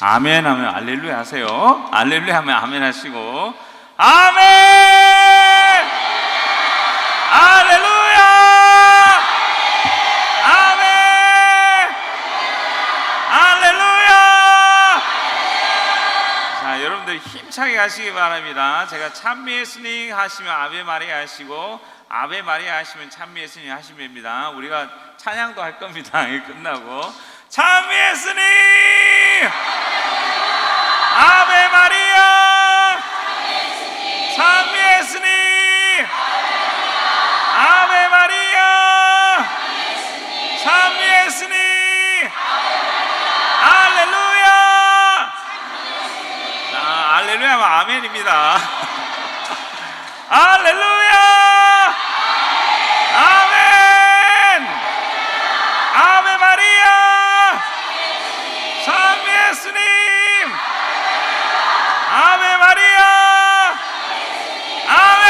아멘 하면 알렐루야 하세요. 알렐루야 하면 아멘 하시고, 아멘! 알렐루야! 아멘! 알렐루야! 자, 여러분들 힘차게 가시기 바랍니다. 제가 찬미 예수님 하시면 아베 마리아 하시고, 아베 마리아 하시면 찬미 예수님 하시면 됩니다. 우리가 찬양도 할 겁니다. 끝나고 찬미 예수님 아베 마리아, 찬미 예수님 아베 마리아, 찬미 예수님 할렐루야. 자, 할렐루야 하면 아멘입니다. 할렐루야, 아멘, 아베 마리아, 찬미 예수님 아베 마리아, 아멘.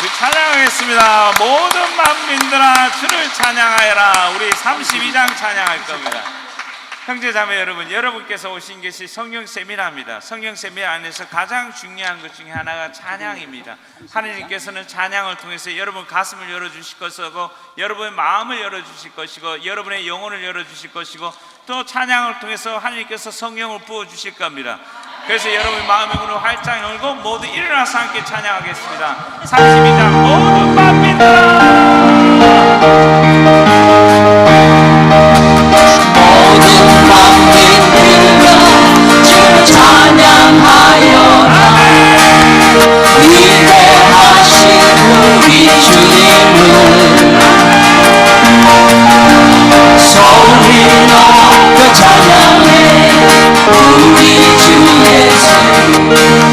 우리 찬양하겠습니다. 모든 만민들아 주를 찬양하여라. 우리 32장 찬양할 겁니다. 형제자매 여러분, 여러분께서 오신 것이 성령 세미나입니다. 성령 세미나 안에서 가장 중요한 것 중에 하나가 찬양입니다. 하나님께서는 찬양을 통해서 여러분 가슴을 열어주실 것이고, 여러분의 마음을 열어주실 것이고, 여러분의 영혼을 열어주실 것이고, 또 찬양을 통해서 하나님께서 성령을 부어주실 겁니다. 그래서 여러분의 마음의 문을 활짝 열고 모두 일어나서 함께 찬양하겠습니다. 32장 모든 만민들아, 주를 찬양하여라. 위대하신 우리 주님을 소리 높여 찬양해. 우리 주 예수 할렐루야.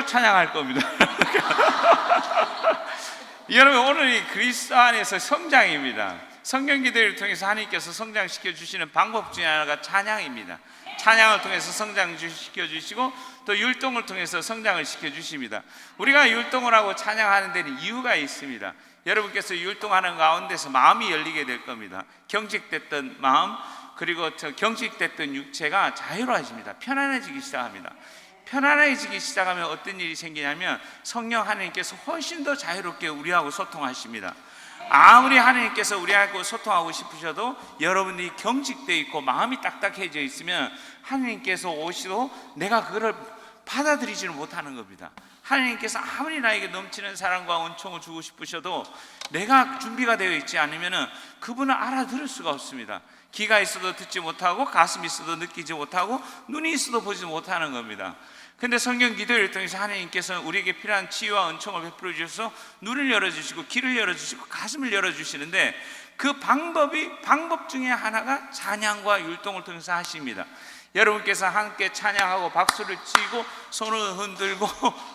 계속 찬양할 겁니다. 여러분, 오늘이 그리스도 안에서 성장입니다. 성경 기도를 통해서 하나님께서 성장시켜 주시는 방법 중에 하나가 찬양입니다. 찬양을 통해서 성장시켜 주시고 또 율동을 통해서 성장을 시켜 주십니다. 우리가 율동을 하고 찬양하는 데는 이유가 있습니다. 여러분께서 율동하는 가운데서 마음이 열리게 될 겁니다. 경직됐던 마음, 그리고 경직됐던 육체가 자유로워집니다. 편안해지기 시작합니다. 편안해지기 시작하면 어떤 일이 생기냐면 성령 하나님께서 훨씬 더 자유롭게 우리하고 소통하십니다. 아무리 하나님께서 우리하고 소통하고 싶으셔도 여러분이 경직되어 있고 마음이 딱딱해져 있으면 하나님께서 오시도 내가 그거를 받아들이지를 못하는 겁니다. 하나님께서 아무리 나에게 넘치는 사랑과 은총을 주고 싶으셔도 내가 준비가 되어 있지 않으면 그분을 알아들을 수가 없습니다. 귀가 있어도 듣지 못하고 가슴이 있어도 느끼지 못하고 눈이 있어도 보지 못하는 겁니다. 근데 성경 기도를 통해서 하나님께서는 우리에게 필요한 치유와 은총을 베풀어 주셔서 눈을 열어주시고 귀를 열어주시고 가슴을 열어주시는데 그 방법 중에 하나가 찬양과 율동을 통해서 하십니다. 여러분께서 함께 찬양하고 박수를 치고 손을 흔들고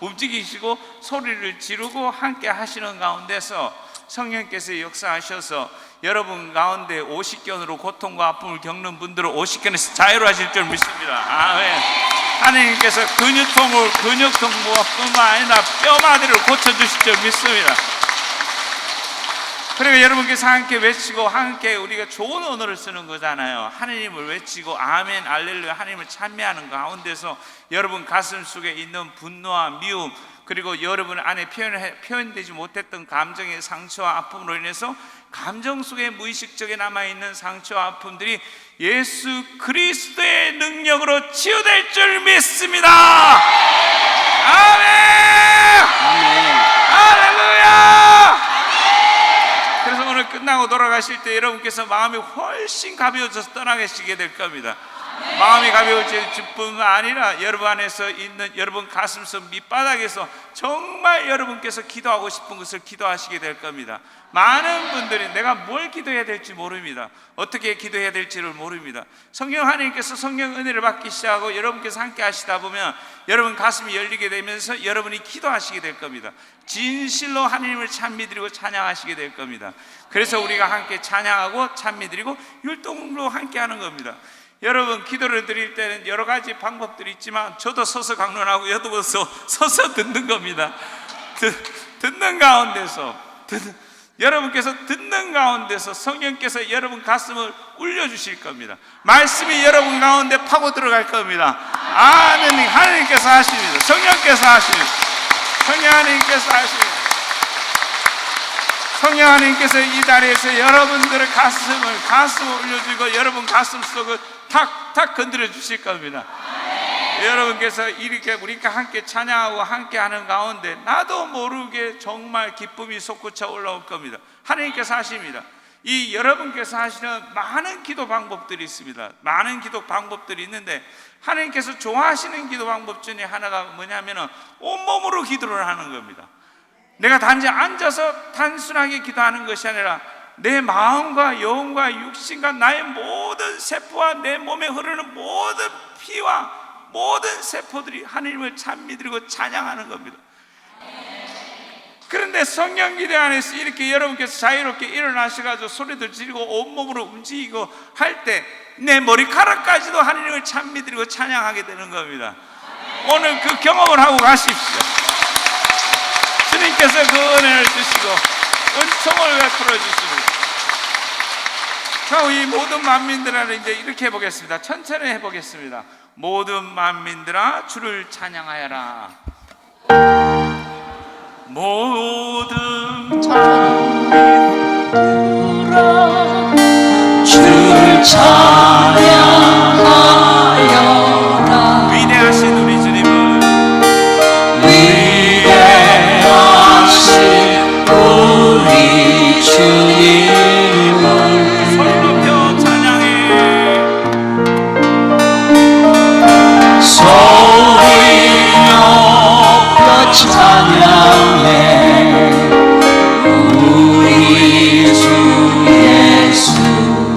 움직이시고 소리를 지르고 함께 하시는 가운데서 성령께서 역사하셔서 여러분 가운데 오십견으로 고통과 아픔을 겪는 분들은 오십견에서 자유로워질 줄 믿습니다. 아멘. 하나님께서 근육통뿐만 아니라 뼈마디를 고쳐주실 줄 믿습니다. 그리고 여러분께서 함께 외치고 함께 우리가 좋은 언어를 쓰는 거잖아요. 하나님을 외치고 아멘 알렐루야 하나님을 찬미하는 가운데서 여러분 가슴 속에 있는 분노와 미움, 그리고 여러분 안에 표현되지 못했던 감정의 상처와 아픔으로 인해서 감정 속에 무의식적에 남아있는 상처와 아픔들이 예수 그리스도의 능력으로 치유될 줄 믿습니다. 아멘! 할렐루야! 그래서 오늘 끝나고 돌아가실 때 여러분께서 마음이 훨씬 가벼워져서 떠나가시게 될 겁니다. 마음이 가벼워질 뿐만 아니라 여러분 안에서 있는 여러분 가슴속 밑바닥에서 정말 여러분께서 기도하고 싶은 것을 기도하시게 될 겁니다. 많은 분들이 내가 뭘 기도해야 될지 모릅니다. 어떻게 기도해야 될지를 모릅니다. 성령 하나님께서 성령 은혜를 받기 시작하고 여러분께서 함께 하시다 보면 여러분 가슴이 열리게 되면서 여러분이 기도하시게 될 겁니다. 진실로 하나님을 찬미드리고 찬양하시게 될 겁니다. 그래서 우리가 함께 찬양하고 찬미드리고 율동으로 함께 하는 겁니다. 여러분 기도를 드릴 때는 여러 가지 방법들이 있지만 저도 서서 강론하고 여러분 서서 듣는 겁니다. 듣는 가운데서 여러분께서 듣는 가운데서 성령께서 여러분 가슴을 울려주실 겁니다. 말씀이 여러분 가운데 파고 들어갈 겁니다. 아멘. 하나님께서 하십니다. 성령께서 하십니다. 성령 하나님께서 하십니다. 성령 하나님께서 이 자리에서 여러분들의 가슴을 울려주고 여러분 가슴 속을 탁탁 건드려 주실 겁니다. 여러분께서 이렇게 우리가 함께 찬양하고 함께 하는 가운데 나도 모르게 정말 기쁨이 솟구쳐 올라올 겁니다. 하나님께서 하십니다. 이 여러분께서 하시는 많은 기도 방법들이 있습니다. 많은 기도 방법들이 있는데 하나님께서 좋아하시는 기도 방법 중에 하나가 뭐냐면 온몸으로 기도를 하는 겁니다. 내가 단지 앉아서 단순하게 기도하는 것이 아니라 내 마음과 영과 육신과 나의 모든 세포와 내 몸에 흐르는 모든 피와 모든 세포들이 하나님을 찬미드리고 찬양하는 겁니다. 그런데 성령 기도 안에서 이렇게 여러분께서 자유롭게 일어나셔가지고 소리들 지르고 온몸으로 움직이고 할 때 내 머리카락까지도 하나님을 찬미드리고 찬양하게 되는 겁니다. 오늘 그 경험을 하고 가십시오. 주님께서 그 은혜를 주시고 은총을 베풀어 주십니다. 자, 이 모든 만민들아 이제 이렇게 해보겠습니다. 천천히 해보겠습니다. 모든 만민들아 주를 찬양하여라. 모든 주를 찬양하여라. 위대하신 우리 주님을 위대하신 우리 주님을 소리 높여 찬양해. 소리 높여 찬양해. 우리 주 예수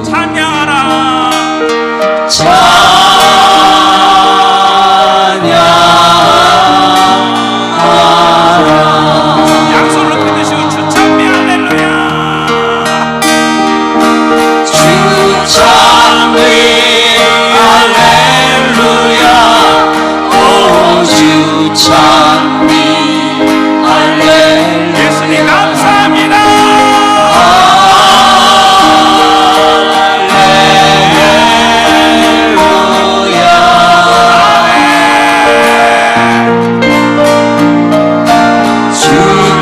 찬양하라.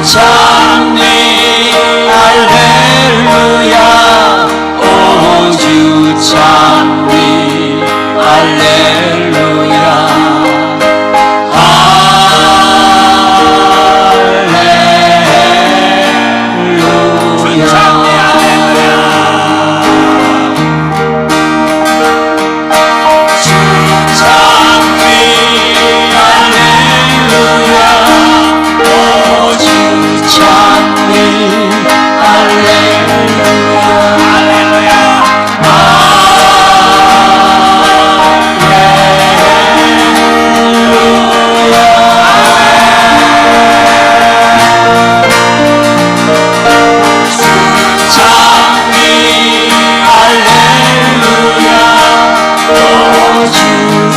찬미 할렐루야 오주 찬미 할렐루야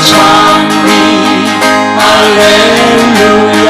주찬미 할렐루야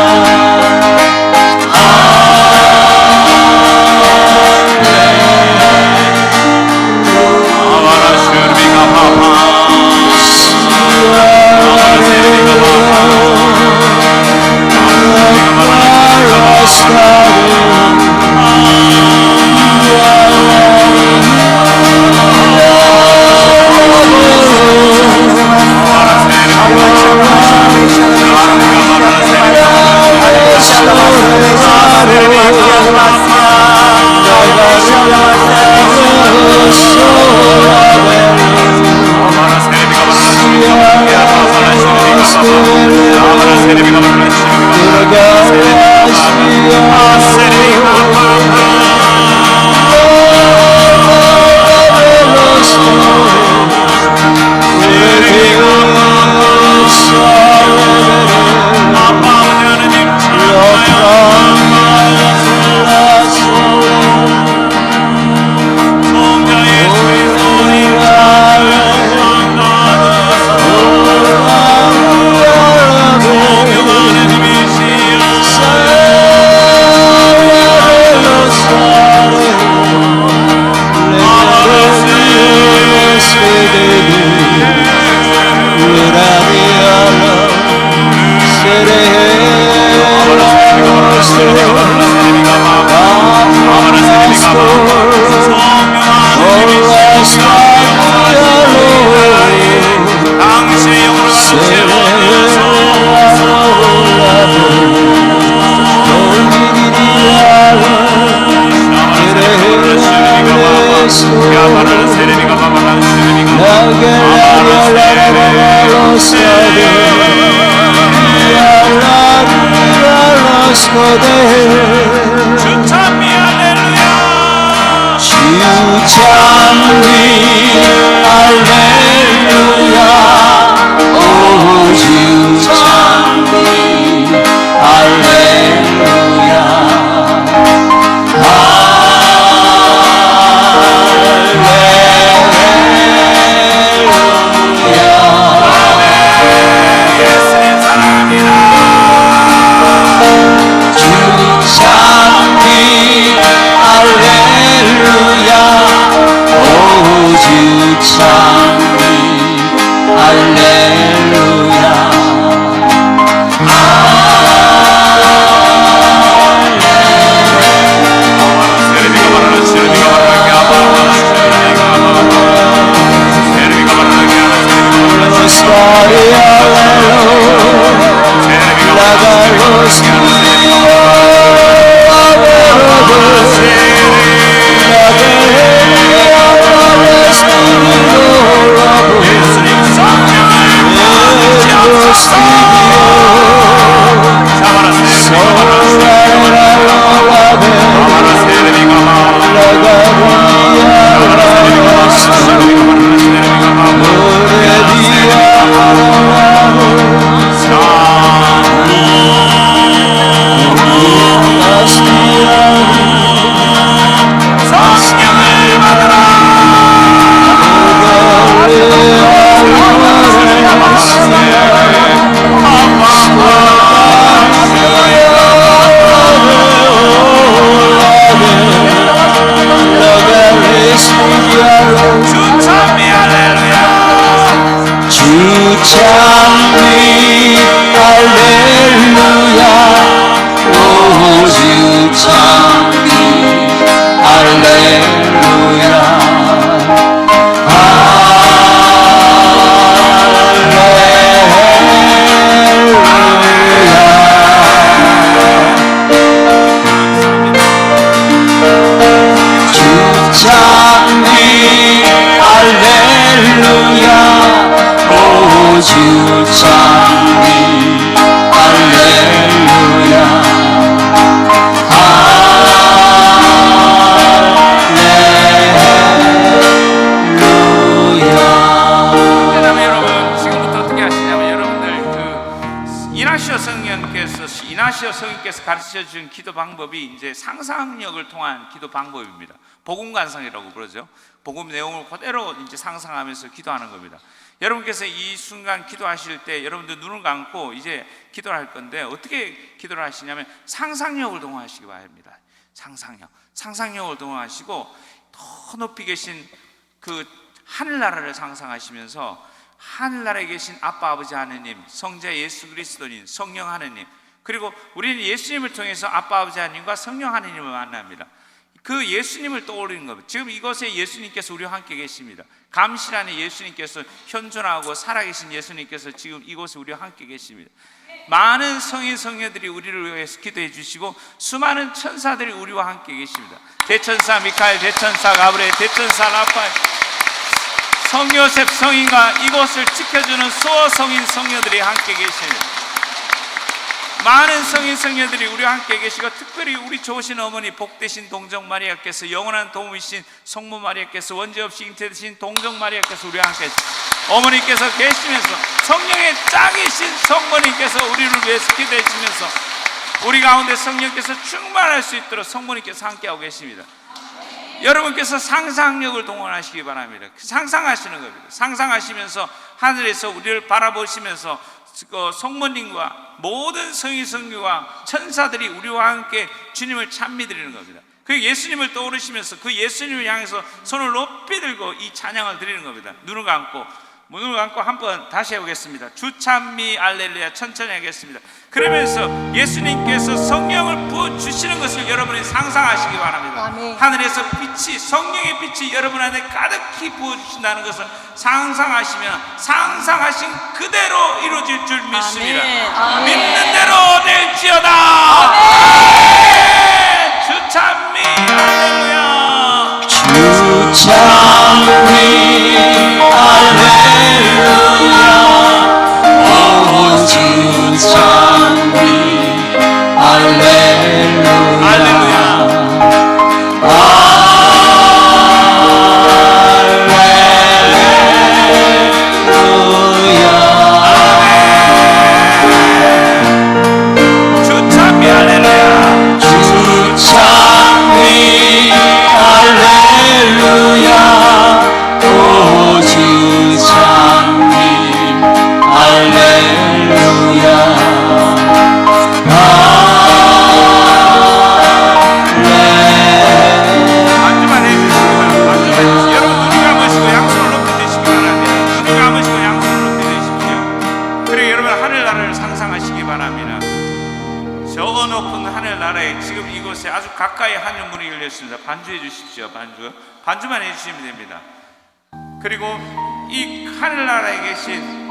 주찬미 할렐루야 오주 찬미 할렐루야 예수님 사랑합니다 주찬미 할렐루야 오주 찬미 할렐루야 주 찬미 할렐루야 그다음에 여러분 지금부터 어떻게 하시냐면 여러분들 이나시오 성령께서 가르쳐 준 기도 방법이 이제 상상력을 통한 기도 방법입니다. 복음 관상이라고 그러죠. 복음 내용을 그대로 이제 상상하면서 기도하는 겁니다. 여러분께서 이 순간 기도하실 때 여러분들 눈을 감고 이제 기도를 할 건데 어떻게 기도를 하시냐면 상상력을 동원하시기 바랍니다. 상상력을 동원하시고 더 높이 계신 그 하늘나라를 상상하시면서 하늘나라에 계신 아빠 아버지 하느님, 성자 예수 그리스도님, 성령 하느님, 그리고 우리는 예수님을 통해서 아빠 아버지 하느님과 성령 하느님을 만납니다. 그 예수님을 떠올리는 겁니다. 지금 이곳에 예수님께서 우리와 함께 계십니다. 감실 안에 예수님께서 현존하고 살아계신 예수님께서 지금 이곳에 우리와 함께 계십니다. 많은 성인 성녀들이 우리를 위해서 기도해 주시고 수많은 천사들이 우리와 함께 계십니다. 대천사 미카엘, 대천사 가브리엘, 대천사 라파엘, 성요셉 성인과 이곳을 지켜주는 수호 성인 성녀들이 함께 계십니다. 많은 성인 성녀들이 우리와 함께 계시고 특별히 우리 좋으신 어머니 복되신 동정 마리아께서 영원한 도움이신 성모 마리아께서 원죄 없이 잉태되신 동정 마리아께서 우리와 함께 계십니다. 어머니께서 계시면서 성령의 짝이신 성모님께서 우리를 위해서 기도해 주시면서 우리 가운데 성령께서 충만할 수 있도록 성모님께서 함께하고 계십니다. 여러분께서 상상력을 동원하시기 바랍니다. 상상하시는 겁니다. 상상하시면서 하늘에서 우리를 바라보시면서 성모님과 모든 성인 성교와 천사들이 우리와 함께 주님을 찬미드리는 겁니다. 그 예수님을 떠오르시면서 그 예수님을 향해서 손을 높이 들고 이 찬양을 드리는 겁니다. 눈을 감고 한번 다시 해보겠습니다. 주찬미 알렐루야 천천히 하겠습니다. 그러면서 예수님께서 성령을 부어주시는 것을 여러분이 상상하시기 바랍니다. 아멘. 하늘에서 빛이, 성령의 빛이 여러분 안에 가득히 부어주신다는 것을 상상하시면 상상하신 그대로 이루어질 줄 믿습니다. 아멘. 믿는 대로 될지어다. 아멘. 주찬미 할렐루야. 주찬미 할렐루야 오 주찬미 할렐루야 할렐루야. 주찬미 할렐루야. 주찬미 할렐루야 오 주찬미 할렐루야 반주만 해주시기 바랍니다. 여러분 눈이 감으시고 양손을 높이 드시기 바랍니다. 눈이 감으시고 양손을 높이 드십시오. 그리고 여러분 하늘나라를 상상하시기 바랍니다. 저 높은 하늘나라에 지금 이곳에 아주 가까이 하늘문이 열렸습니다. 반주해 주십시오. 반주만 해주시면 됩니다. 그리고 이 하늘나라에 계신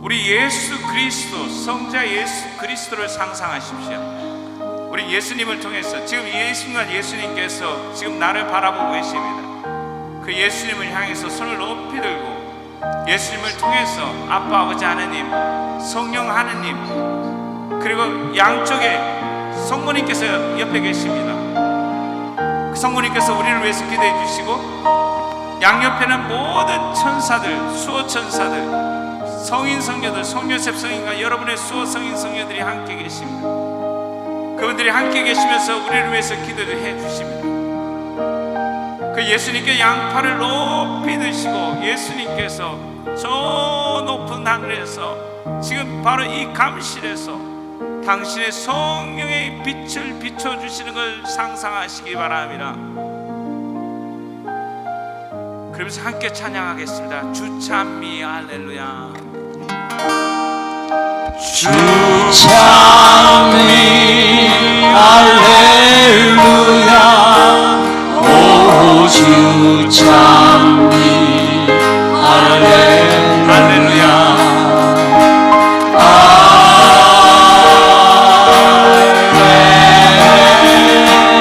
우리 예수 그리스도, 성자 예수 그리스도를 상상하십시오. 우리 예수님을 통해서 지금 이 순간 예수님께서 지금 나를 바라보고 계십니다. 그 예수님을 향해서 손을 높이 들고 예수님을 통해서 아빠 아버지 하느님, 성령 하느님, 그리고 양쪽에 성모님께서 옆에 계십니다. 그 성모님께서 우리를 위해서 기도해 주시고 양옆에는 모든 천사들, 수호 천사들, 성인 성녀들, 성요셉 성인과 여러분의 수호 성인 성녀들이 함께 계십니다. 그분들이 함께 계시면서 우리를 위해서 기도해 주십니다. 그 예수님께 양팔을 높이 드시고 예수님께서 저 높은 하늘에서 지금 바로 이 감실에서 당신의 성령의 빛을 비춰주시는 걸 상상하시기 바랍니다. 그러면서 함께 찬양하겠습니다. 주찬미 할렐루야. 주찬미 할렐루야 오 주찬미 할렐루야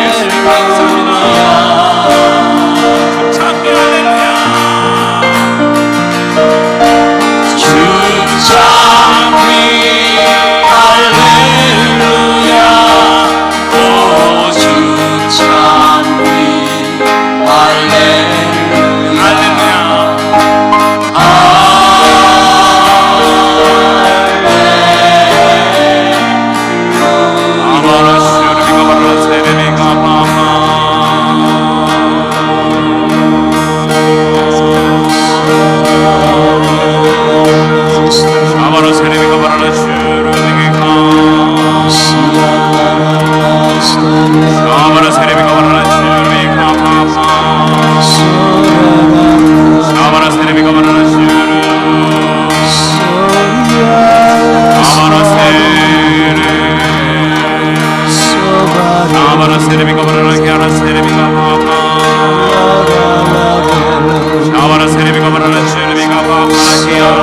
예수님 감사합니다. 주찬미 할렐루야. 주찬미 샤바라 세레비가 바라라 슈르비가 파파 샤바라 세레비가 바라라 슈르 샤바라 세레 샤바라 세레비가 바라라 히아라 세레비가 파파 샤바라 세레비가 바라라 슈르비가 파파 히아라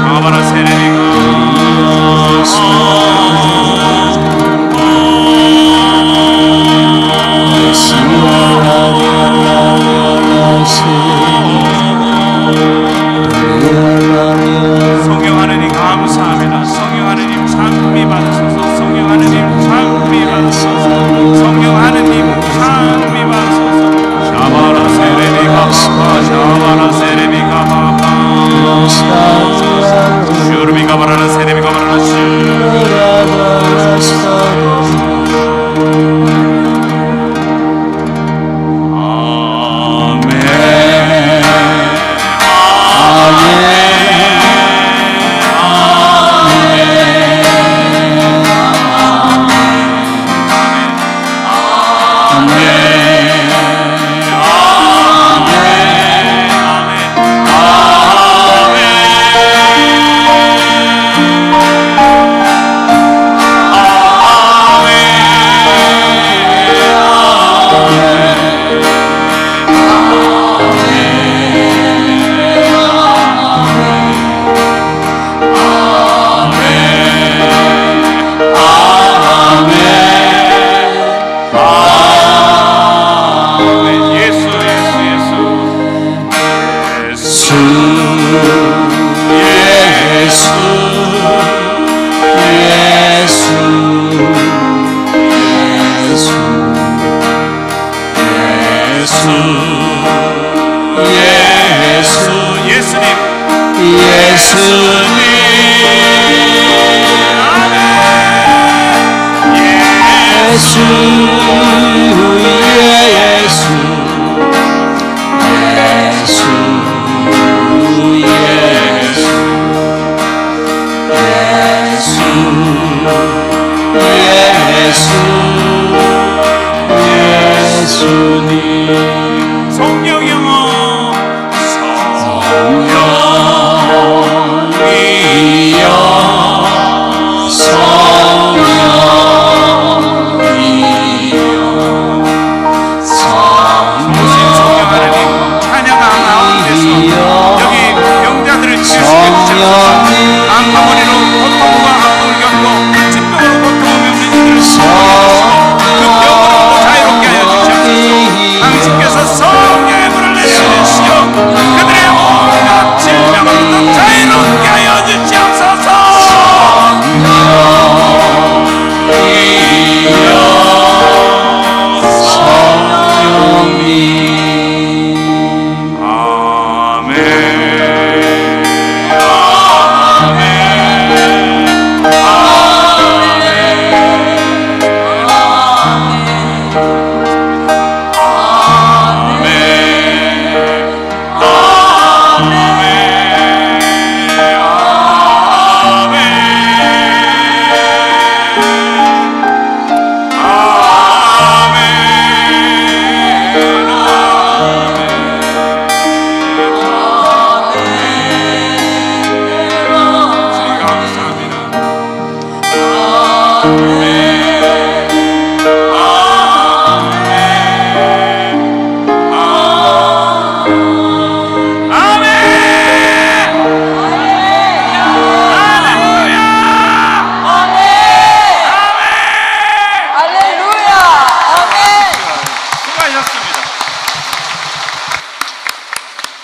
샤바라 세레비가 성령 하느님 감사합니다. 성령 하느님 찬미 받으소서. 성령 하느님 찬미 받으소서. 성령 하느님 찬미 받으소서. 샤바라 세레비가 바파 샤바라 세레비가 바파 슈르비가 바라라 세레비가 바라라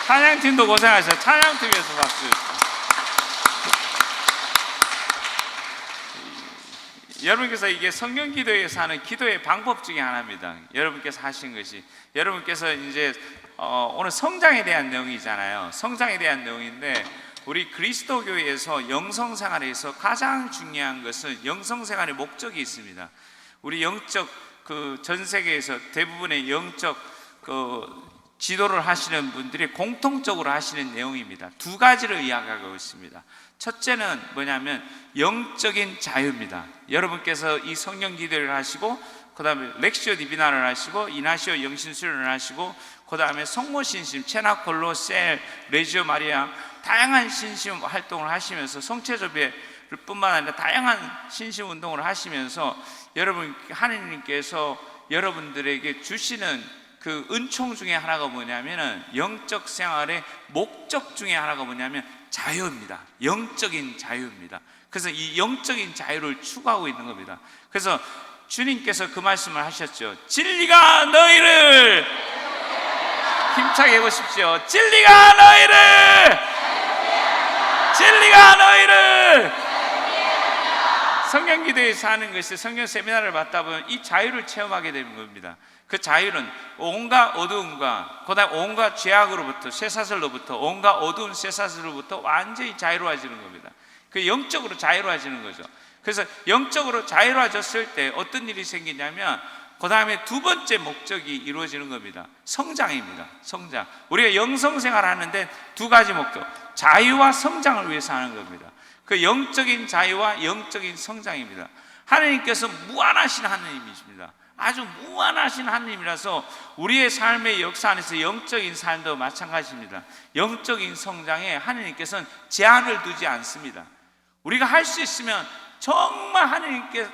찬양팀도 고생하셨어요. 찬양팀에서 박수. 여러분께서 이게 성경 기도에서 하는 기도의 방법 중에 하나입니다. 여러분께서 하신 것이, 여러분께서 이제 오늘 성장에 대한 내용이잖아요. 성장에 대한 내용인데, 우리 그리스도교에서 영성생활에서 가장 중요한 것은 영성생활의 목적이 있습니다. 우리 영적 전 세계에서 대부분의 영적 지도를 하시는 분들이 공통적으로 하시는 내용입니다. 두 가지를 이야기하고 있습니다. 첫째는 뭐냐면 영적인 자유입니다. 여러분께서 이 성령 기도를 하시고 그 다음에 렉시오 디비나를 하시고 이나시오 영신 수련을 하시고 그 다음에 성모 신심, 체나콜로, 셀, 레지오 마리아 다양한 신심 활동을 하시면서 성체조배를 뿐만 아니라 다양한 신심 운동을 하시면서 여러분 하느님께서 여러분들에게 주시는 그 은총 중에 하나가 뭐냐면은 영적 생활의 목적 중에 하나가 뭐냐면 자유입니다. 영적인 자유입니다. 그래서 이 영적인 자유를 추구하고 있는 겁니다. 그래서 주님께서 그 말씀을 하셨죠. 진리가 너희를 힘차게 해보십시오. 진리가 너희를 성경 기도에서 하는 것이 성경 세미나를 받다 보면 이 자유를 체험하게 되는 겁니다. 그 자유는 온갖 어두움과 그다음 온갖 죄악으로부터 쇠사슬로부터 온갖 어두운 쇠사슬로부터 완전히 자유로워지는 겁니다. 그 영적으로 자유로워지는 거죠. 그래서 영적으로 자유로워졌을 때 어떤 일이 생기냐면 그 다음에 두 번째 목적이 이루어지는 겁니다. 성장입니다. 성장. 우리가 영성생활 하는데 두 가지 목적, 자유와 성장을 위해서 하는 겁니다. 그 영적인 자유와 영적인 성장입니다. 하나님께서 무한하신 하나님이십니다. 아주 무한하신 하나님이라서 우리의 삶의 역사 안에서 영적인 삶도 마찬가지입니다. 영적인 성장에 하나님께서는 제한을 두지 않습니다. 우리가 할 수 있으면 정말 하나님께서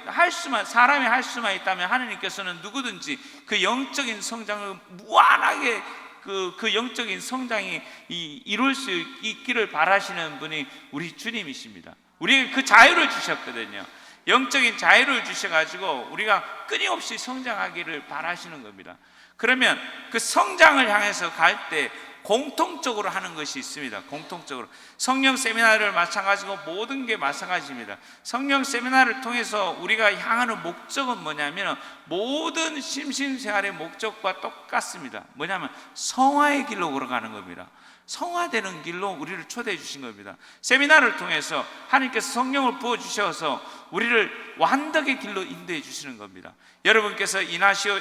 사람이 할 수만 있다면 하나님께서는 누구든지 그 영적인 성장을 무한하게 그 영적인 성장이 이룰 수 있기를 바라시는 분이 우리 주님이십니다. 우리에게 그 자유를 주셨거든요. 영적인 자유를 주셔가지고 우리가 끊임없이 성장하기를 바라시는 겁니다. 그러면 그 성장을 향해서 갈 때 공통적으로 하는 것이 있습니다. 공통적으로 성령 세미나를 마찬가지고 모든 게 마찬가지입니다. 성령 세미나를 통해서 우리가 향하는 목적은 뭐냐면 모든 심신생활의 목적과 똑같습니다. 뭐냐면 성화의 길로 걸어가는 겁니다. 성화되는 길로 우리를 초대해 주신 겁니다. 세미나를 통해서 하나님께서 성령을 부어주셔서 우리를 완덕의 길로 인도해 주시는 겁니다. 여러분께서 이나시오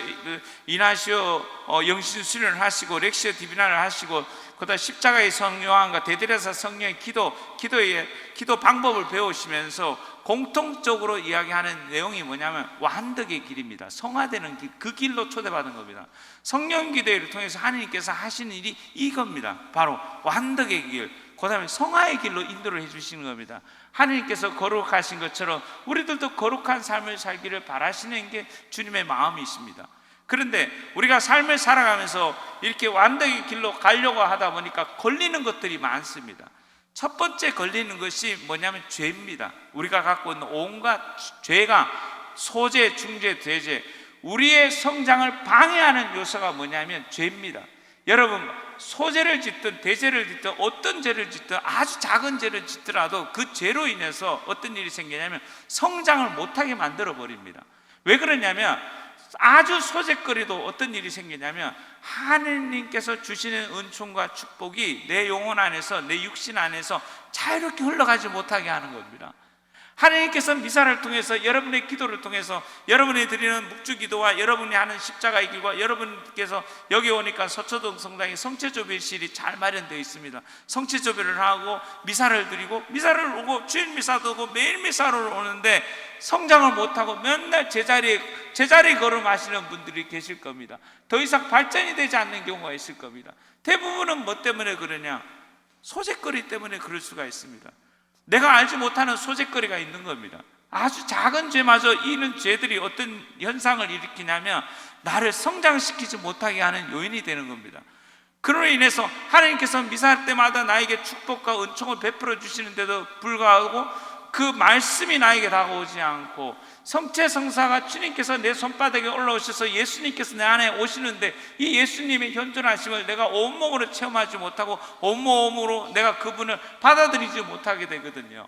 영신 수련을 하시고 렉시오 디비나를 하시고 그다음 십자가의 성요한과 대들에서 성령의 기도 방법을 배우시면서 공통적으로 이야기하는 내용이 뭐냐면 완덕의 길입니다. 성화되는 길, 그 길로 초대받은 겁니다. 성령 기도를 통해서 하나님께서 하시는 일이 이겁니다. 바로 완덕의 길, 그 다음에 성화의 길로 인도를 해주시는 겁니다. 하나님께서 거룩하신 것처럼 우리들도 거룩한 삶을 살기를 바라시는 게 주님의 마음이십니다. 그런데 우리가 삶을 살아가면서 이렇게 완덕의 길로 가려고 하다 보니까 걸리는 것들이 많습니다. 첫 번째 걸리는 것이 뭐냐면 죄입니다. 우리가 갖고 있는 온갖 죄가 소재, 중죄, 대죄, 우리의 성장을 방해하는 요소가 뭐냐면 죄입니다. 여러분, 소죄를 짓든 대죄를 짓든 어떤 죄를 짓든 아주 작은 죄를 짓더라도 그 죄로 인해서 어떤 일이 생기냐면 성장을 못하게 만들어 버립니다. 왜 그러냐면 아주 소재거리도 어떤 일이 생기냐면 하느님께서 주시는 은총과 축복이 내 영혼 안에서, 내 육신 안에서 자유롭게 흘러가지 못하게 하는 겁니다. 하나님께서 미사를 통해서, 여러분의 기도를 통해서, 여러분이 드리는 묵주기도와 여러분이 하는 십자가의 길과 여러분께서 여기 오니까 서초동 성당에 성체조배실이 잘 마련되어 있습니다. 성체조배를 하고 미사를 드리고, 미사를 오고 주일 미사도 오고 매일 미사를 오는데 성장을 못하고 맨날 제자리 걸음하시는 분들이 계실 겁니다. 더 이상 발전이 되지 않는 경우가 있을 겁니다. 대부분은 뭐 때문에 그러냐? 소재거리 때문에 그럴 수가 있습니다. 내가 알지 못하는 소재거리가 있는 겁니다. 아주 작은 죄마저 이런 죄들이 어떤 현상을 일으키냐면 나를 성장시키지 못하게 하는 요인이 되는 겁니다. 그로 인해서 하나님께서 미사할 때마다 나에게 축복과 은총을 베풀어 주시는데도 불구하고 그 말씀이 나에게 다가오지 않고 성체성사가 주님께서 내 손바닥에 올라오셔서 예수님께서 내 안에 오시는데 이 예수님의 현존하심을 내가 온몸으로 체험하지 못하고 온몸으로 내가 그분을 받아들이지 못하게 되거든요.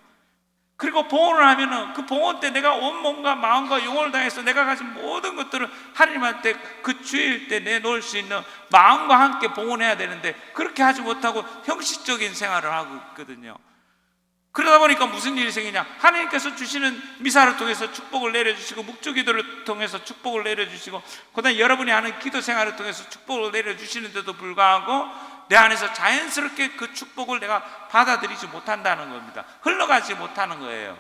그리고 봉헌을 하면은 그 봉헌 때 내가 온몸과 마음과 영혼을 다해서 내가 가진 모든 것들을 하나님한테 그 주일 때 내놓을 수 있는 마음과 함께 봉헌해야 되는데 그렇게 하지 못하고 형식적인 생활을 하고 있거든요. 그러다 보니까 무슨 일이 생기냐? 하나님께서 주시는 미사를 통해서 축복을 내려주시고, 묵주기도를 통해서 축복을 내려주시고, 그다음에 여러분이 하는 기도 생활을 통해서 축복을 내려주시는데도 불구하고 내 안에서 자연스럽게 그 축복을 내가 받아들이지 못한다는 겁니다. 흘러가지 못하는 거예요.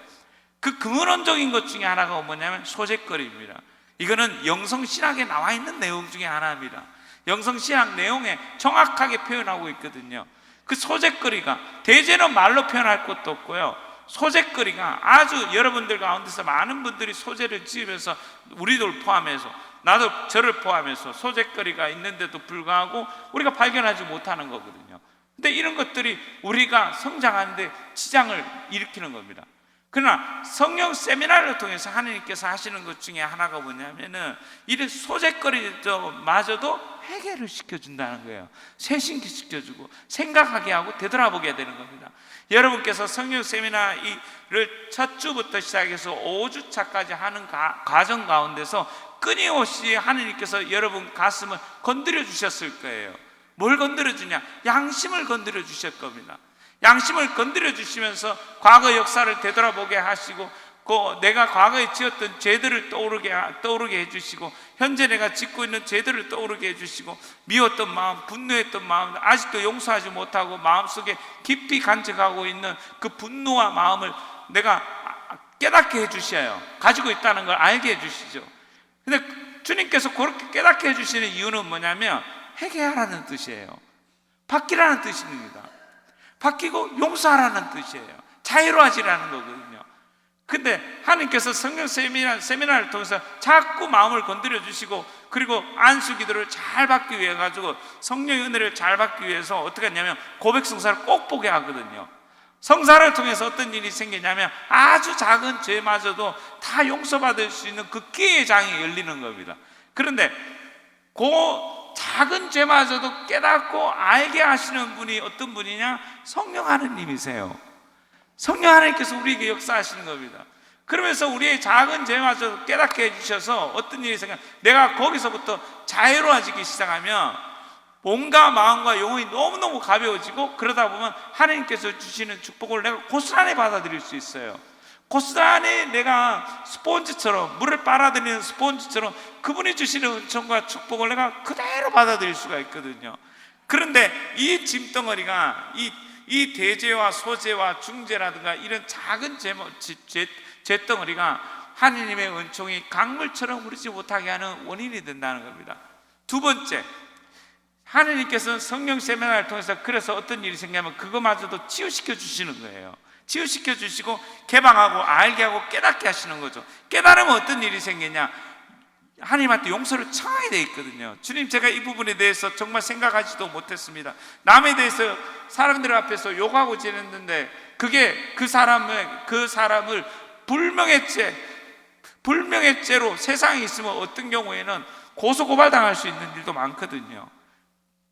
그 근원적인 것 중에 하나가 뭐냐면 소재거리입니다. 이거는 영성신학에 나와 있는 내용 중에 하나입니다. 영성신학 내용에 정확하게 표현하고 있거든요. 그 소재거리가, 대제는 말로 표현할 것도 없고요, 소재거리가 아주 여러분들 가운데서 많은 분들이 소재를 지으면서, 우리들 포함해서, 나도 저를 포함해서 소재거리가 있는데도 불구하고 우리가 발견하지 못하는 거거든요. 근데 이런 것들이 우리가 성장하는데 지장을 일으키는 겁니다. 그러나 성령 세미나를 통해서 하나님께서 하시는 것 중에 하나가 뭐냐면은 이런 소재거리마저도 해결을 시켜준다는 거예요. 쇄신기 시켜주고 생각하게 하고 되돌아보게 되는 겁니다. 여러분께서 성령 세미나를 첫 주부터 시작해서 5주차까지 하는 과정 가운데서 끊임없이 하나님께서 여러분 가슴을 건드려 주셨을 거예요. 뭘 건드려 주냐? 양심을 건드려 주실 겁니다. 양심을 건드려 주시면서 과거 역사를 되돌아보게 하시고, 내가 과거에 지었던 죄들을 떠오르게 해주시고, 현재 내가 짓고 있는 죄들을 떠오르게 해주시고, 미웠던 마음, 분노했던 마음, 아직도 용서하지 못하고 마음속에 깊이 간직하고 있는 그 분노와 마음을 내가 깨닫게 해주셔요. 가지고 있다는 걸 알게 해주시죠. 근데 주님께서 그렇게 깨닫게 해주시는 이유는 뭐냐면 회개하라는 뜻이에요. 바뀌라는 뜻입니다. 바뀌고 용서하라는 뜻이에요. 자유로워지라는 거거든요. 근데 하나님께서 성령 세미나를 통해서 자꾸 마음을 건드려 주시고, 그리고 안수 기도를 잘 받기 위해 가지고, 성령의 은혜를 잘 받기 위해서 어떻게 하냐면 고백 성사를 꼭 보게 하거든요. 성사를 통해서 어떤 일이 생기냐면 아주 작은 죄마저도 다 용서받을 수 있는 그 기회의 장이 열리는 겁니다. 그런데 그 작은 죄마저도 깨닫고 알게 하시는 분이 어떤 분이냐? 성령 하느님이세요. 성령 하나님께서 우리에게 역사하시는 겁니다. 그러면서 우리의 작은 죄마저도 깨닫게 해주셔서 어떤 일이 생겨, 내가 거기서부터 자유로워지기 시작하면 몸과 마음과 영혼이 너무너무 가벼워지고, 그러다 보면 하나님께서 주시는 축복을 내가 고스란히 받아들일 수 있어요. 고스란히 내가 스폰지처럼, 물을 빨아들이는 스폰지처럼 그분이 주시는 은총과 축복을 내가 그대로 받아들일 수가 있거든요. 그런데 이 짐덩어리가, 이 대죄와 소죄와 중죄라든가 이런 작은 죄덩어리가 하나님의 은총이 강물처럼 흐르지 못하게 하는 원인이 된다는 겁니다. 두 번째, 하나님께서는 성령 세미나를 통해서 그래서 어떤 일이 생기냐면 그거마저도 치유시켜 주시는 거예요. 치유시켜 주시고 개방하고 알게 하고 깨닫게 하시는 거죠. 깨달으면 어떤 일이 생기냐? 하나님한테 용서를 청하게 돼 있거든요. 주님, 제가 이 부분에 대해서 정말 생각하지도 못했습니다. 남에 대해서 사람들 앞에서 욕하고 지냈는데 그게 그 사람을 불명예 죄로 세상에 있으면 어떤 경우에는 고소고발 당할 수 있는 일도 많거든요.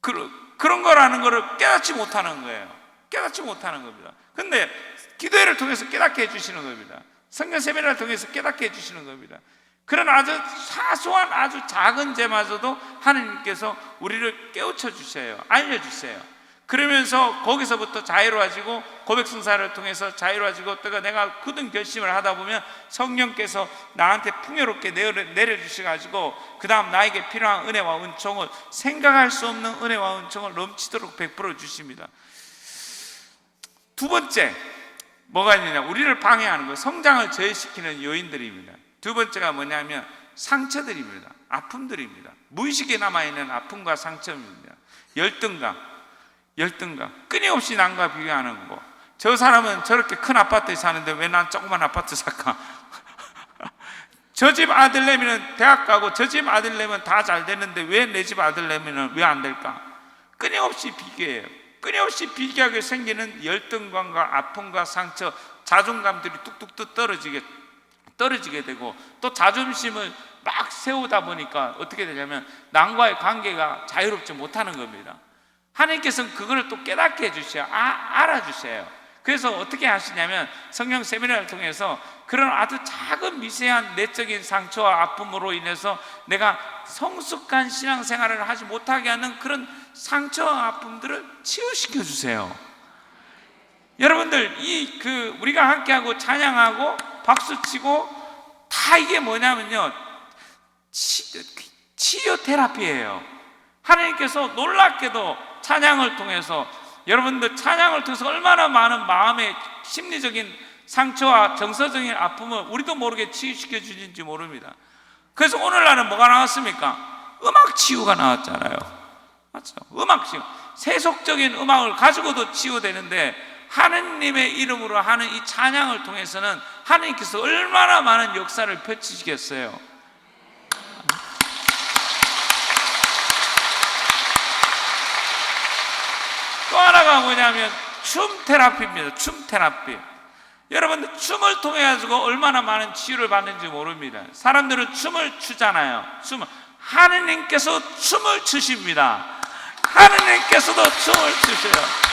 그런 거라는 거를 깨닫지 못하는 거예요. 깨닫지 못하는 겁니다. 근데 기도회를 통해서 깨닫게 해주시는 겁니다. 성령 세미나를 통해서 깨닫게 해주시는 겁니다. 그런 아주 사소한 아주 작은 죄마저도 하나님께서 우리를 깨우쳐 주세요. 알려주세요. 그러면서 거기서부터 자유로워지고, 고백 성사를 통해서 자유로워지고, 또 내가 굳은 결심을 하다 보면 성령께서 나한테 풍요롭게 내려주셔가지고 그 다음 나에게 필요한 은혜와 은총을, 생각할 수 없는 은혜와 은총을 넘치도록 베풀어 주십니다. 두 번째, 뭐가 있느냐? 우리를 방해하는 거, 성장을 저해시키는 요인들입니다. 두 번째가 뭐냐면 상처들입니다. 아픔들입니다. 무의식에 남아있는 아픔과 상처입니다. 열등감, 끊임없이 남과 비교하는 거. 저 사람은 저렇게 큰 아파트에 사는데 왜 난 조그만 아파트 살까? 저 집 아들내미는 대학 가고 저 집 아들내미는 다 잘 됐는데 왜 내 집 아들내미는 왜 안 될까? 끊임없이 비교해요. 끊임없이 비교하게 생기는 열등감과 아픔과 상처, 자존감들이 뚝뚝 떨어지게 되고, 또 자존심을 막 세우다 보니까 어떻게 되냐면 남과의 관계가 자유롭지 못하는 겁니다. 하나님께서는 그걸 또 깨닫게 해주셔요. 알아주세요. 그래서 어떻게 하시냐면 성령 세미나를 통해서 그런 아주 작은 미세한 내적인 상처와 아픔으로 인해서 내가 성숙한 신앙생활을 하지 못하게 하는 그런 상처와 아픔들을 치유시켜 주세요. 여러분들 우리가 함께하고 찬양하고 박수치고 다 이게 뭐냐면요, 치유 테라피예요. 하나님께서 놀랍게도 찬양을 통해서, 여러분들 찬양을 통해서 얼마나 많은 마음의 심리적인 상처와 정서적인 아픔을 우리도 모르게 치유시켜 주는지 모릅니다. 그래서 오늘날은 뭐가 나왔습니까? 음악 치유가 나왔잖아요. 맞죠? 음악 치유. 세속적인 음악을 가지고도 치유되는데, 하느님의 이름으로 하는 이 찬양을 통해서는 하느님께서 얼마나 많은 역사를 펼치시겠어요. 또 하나가 뭐냐면 춤 테라피입니다. 춤 테라피. 여러분들 춤을 통해 가지고 얼마나 많은 치유를 받는지 모릅니다. 사람들은 춤을 추잖아요. 하느님께서 춤을 추십니다. 하느님께서도 춤을 추셔요.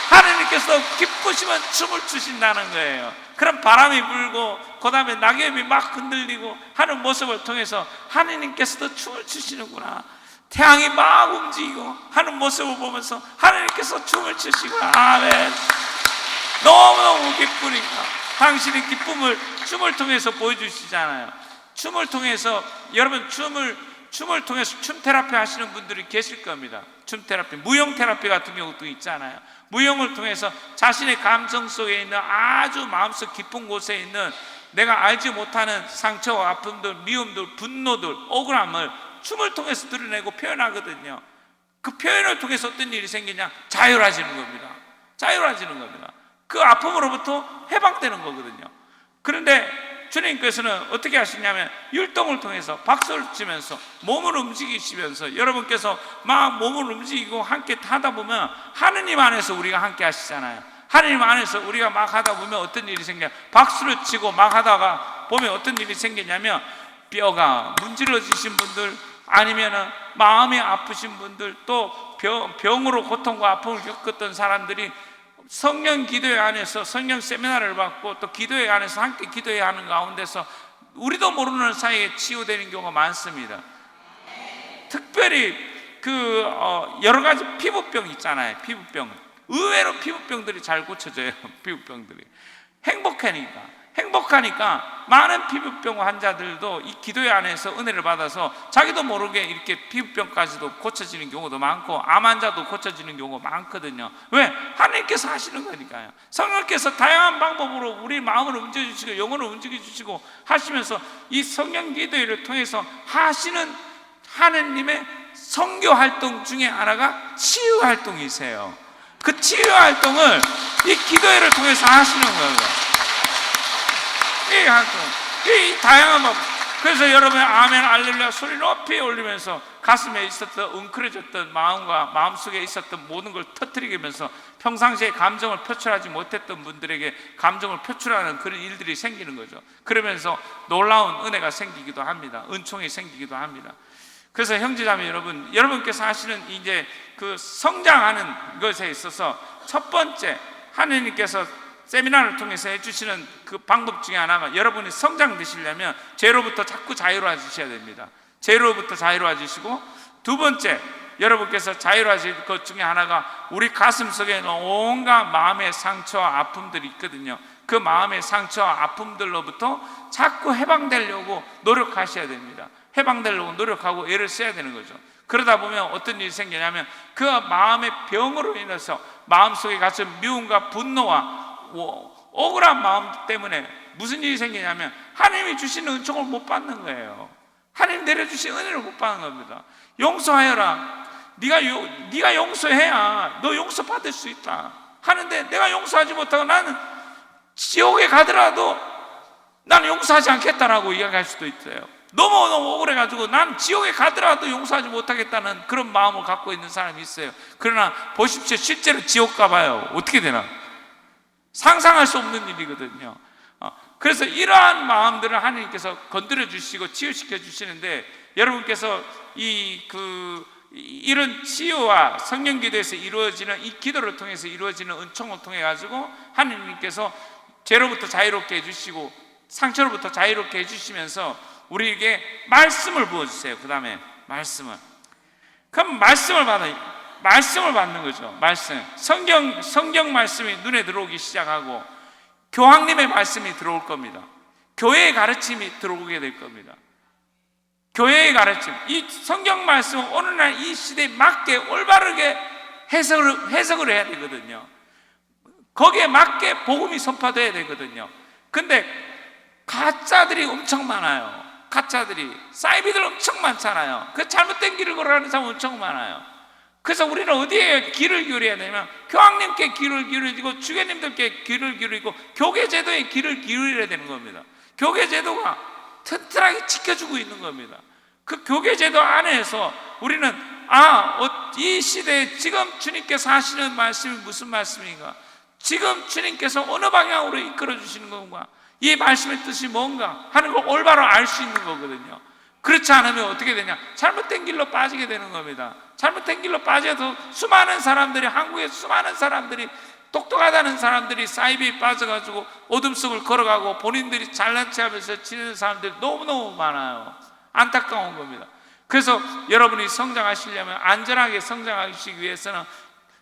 하느님께서 기쁘시면 춤을 추신다는 거예요. 그럼 바람이 불고 그 다음에 낙엽이 막 흔들리고 하는 모습을 통해서 하느님께서도 춤을 추시는구나, 태양이 막 움직이고 하는 모습을 보면서 하느님께서 춤을 추시구나. 아멘. 너무너무 기쁘니까 당신의 기쁨을 춤을 통해서 보여주시잖아요. 춤을 통해서, 여러분 춤을 통해서 춤 테라피 하시는 분들이 계실 겁니다. 춤 테라피, 무용 테라피 같은 경우도 있잖아요. 무용을 통해서 자신의 감정 속에 있는 아주 마음속 깊은 곳에 있는 내가 알지 못하는 상처와 아픔들, 미움들, 분노들, 억울함을 춤을 통해서 드러내고 표현하거든요. 그 표현을 통해서 어떤 일이 생기냐? 자유라지는 겁니다. 자유라지는 겁니다. 그 아픔으로부터 해방되는 거거든요. 그런데 주님께서는 어떻게 하시냐면 율동을 통해서 박수를 치면서 몸을 움직이시면서, 여러분께서 막 몸을 움직이고 함께 하다 보면 하느님 안에서 우리가 함께 하시잖아요. 하느님 안에서 우리가 막 하다 보면 어떤 일이 생겨요? 박수를 치고 막 하다가 보면 어떤 일이 생기냐면 뼈가 문질러지신 분들, 아니면 마음이 아프신 분들, 또 병으로 고통과 아픔을 겪었던 사람들이 성령 기도회 안에서 성령 세미나를 받고 또 기도회 안에서 함께 기도해야 하는 가운데서 우리도 모르는 사이에 치유되는 경우가 많습니다. 특별히 여러 가지 피부병 있잖아요. 피부병, 의외로 피부병들이 잘 고쳐져요. 피부병들이 행복하니까 많은 피부병 환자들도 이 기도회 안에서 은혜를 받아서 자기도 모르게 이렇게 피부병까지도 고쳐지는 경우도 많고, 암 환자도 고쳐지는 경우가 많거든요. 왜? 하나님께서 하시는 거니까요. 성령께서 다양한 방법으로 우리 마음을 움직여주시고 영혼을 움직여주시고 하시면서 이 성령 기도회를 통해서 하시는 하느님의 선교 활동 중에 하나가 치유 활동이세요. 그 치유 활동을 이 기도회를 통해서 하시는 거예요. 이 다양한 법. 그래서 여러분 아멘 할렐루야 소리 높이 올리면서 가슴에 있었던 웅크려졌던 마음과 마음속에 있었던 모든 걸 터뜨리면서 평상시에 감정을 표출하지 못했던 분들에게 감정을 표출하는 그런 일들이 생기는 거죠. 그러면서 놀라운 은혜가 생기기도 합니다. 은총이 생기기도 합니다. 그래서 형제자매 여러분, 여러분께서 하시는 이제 그 성장하는 것에 있어서 첫 번째 하느님께서 세미나를 통해서 해주시는 그 방법 중에 하나가, 여러분이 성장되시려면 죄로부터 자꾸 자유로워지셔야 됩니다. 죄로부터 자유로워지시고, 두 번째 여러분께서 자유로워질 것 중에 하나가 우리 가슴 속에 있는 온갖 마음의 상처와 아픔들이 있거든요. 그 마음의 상처와 아픔들로부터 자꾸 해방되려고 노력하셔야 됩니다. 해방되려고 노력하고 애를 써야 되는 거죠. 그러다 보면 어떤 일이 생기냐면 그 마음의 병으로 인해서 마음속에 갇힌 미움과 분노와 억울한 마음 때문에 무슨 일이 생기냐면 하나님이 주시는 은총을 못 받는 거예요. 하나님 내려주신 은혜를 못 받는 겁니다. 용서하여라. 네가 용서해야 너 용서받을 수 있다 하는데, 내가 용서하지 못하고 나는 지옥에 가더라도 나는 용서하지 않겠다라고 이야기할 수도 있어요. 너무너무 억울해가지고 난 지옥에 가더라도 용서하지 못하겠다는 그런 마음을 갖고 있는 사람이 있어요. 그러나 보십시오, 실제로 지옥 가봐요. 어떻게 되나? 상상할 수 없는 일이거든요. 그래서 이러한 마음들을 하나님께서 건드려 주시고 치유시켜 주시는데, 여러분께서 이런 치유와 성령 기도에서 이루어지는 이 기도를 통해서 이루어지는 은총을 통해 가지고 하나님께서 죄로부터 자유롭게 해주시고 상처로부터 자유롭게 해주시면서 우리에게 말씀을 부어주세요. 그 다음에 말씀을, 그럼 말씀을 받아요. 말씀을 받는 거죠. 말씀. 성경 말씀이 눈에 들어오기 시작하고 교황님의 말씀이 들어올 겁니다. 교회의 가르침이 들어오게 될 겁니다. 교회의 가르침. 이 성경 말씀은 오늘날 이 시대에 맞게 올바르게 해석을 해야 되거든요. 거기에 맞게 복음이 선포돼야 되거든요. 근데 가짜들이 엄청 많아요. 가짜들이, 사이비들 엄청 많잖아요. 그 잘못된 길을 걸어가는 사람 엄청 많아요. 그래서 우리는 어디에 귀를 기울여야 되냐면 교황님께 귀를 기울이고 주교님들께 귀를 기울이고 교계 제도에 귀를 기울여야 되는 겁니다. 교계 제도가 튼튼하게 지켜주고 있는 겁니다. 그 교계 제도 안에서 우리는 이 시대에 지금 주님께서 하시는 말씀이 무슨 말씀인가, 지금 주님께서 어느 방향으로 이끌어 주시는 건가, 이 말씀의 뜻이 뭔가 하는 걸 올바로 알 수 있는 거거든요. 그렇지 않으면 어떻게 되냐, 잘못된 길로 빠지게 되는 겁니다. 잘못된 길로 빠져서 수많은 사람들이, 한국의 수많은 사람들이, 똑똑하다는 사람들이 사이비에 빠져가지고 어둠 속을 걸어가고 본인들이 잘난 체하면서 지내는 사람들이 너무너무 많아요. 안타까운 겁니다. 그래서 여러분이 성장하시려면, 안전하게 성장하시기 위해서는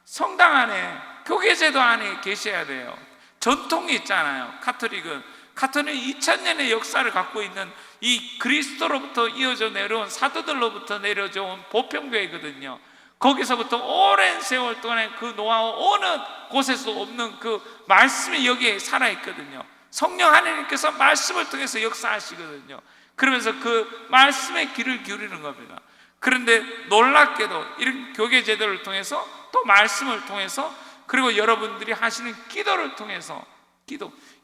성당 안에, 교계제도 안에 계셔야 돼요. 전통이 있잖아요. 카톨릭은 2000년의 역사를 갖고 있는 이 그리스도로부터 이어져 내려온, 사도들로부터 내려져 온 보편교회거든요. 거기서부터 오랜 세월 동안에 그 노하우, 어느 곳에서도 없는 그 말씀이 여기에 살아있거든요. 성령 하나님께서 말씀을 통해서 역사하시거든요. 그러면서 그 말씀에 귀를 기울이는 겁니다. 그런데 놀랍게도 이런 교계 제도를 통해서, 또 말씀을 통해서, 그리고 여러분들이 하시는 기도를 통해서,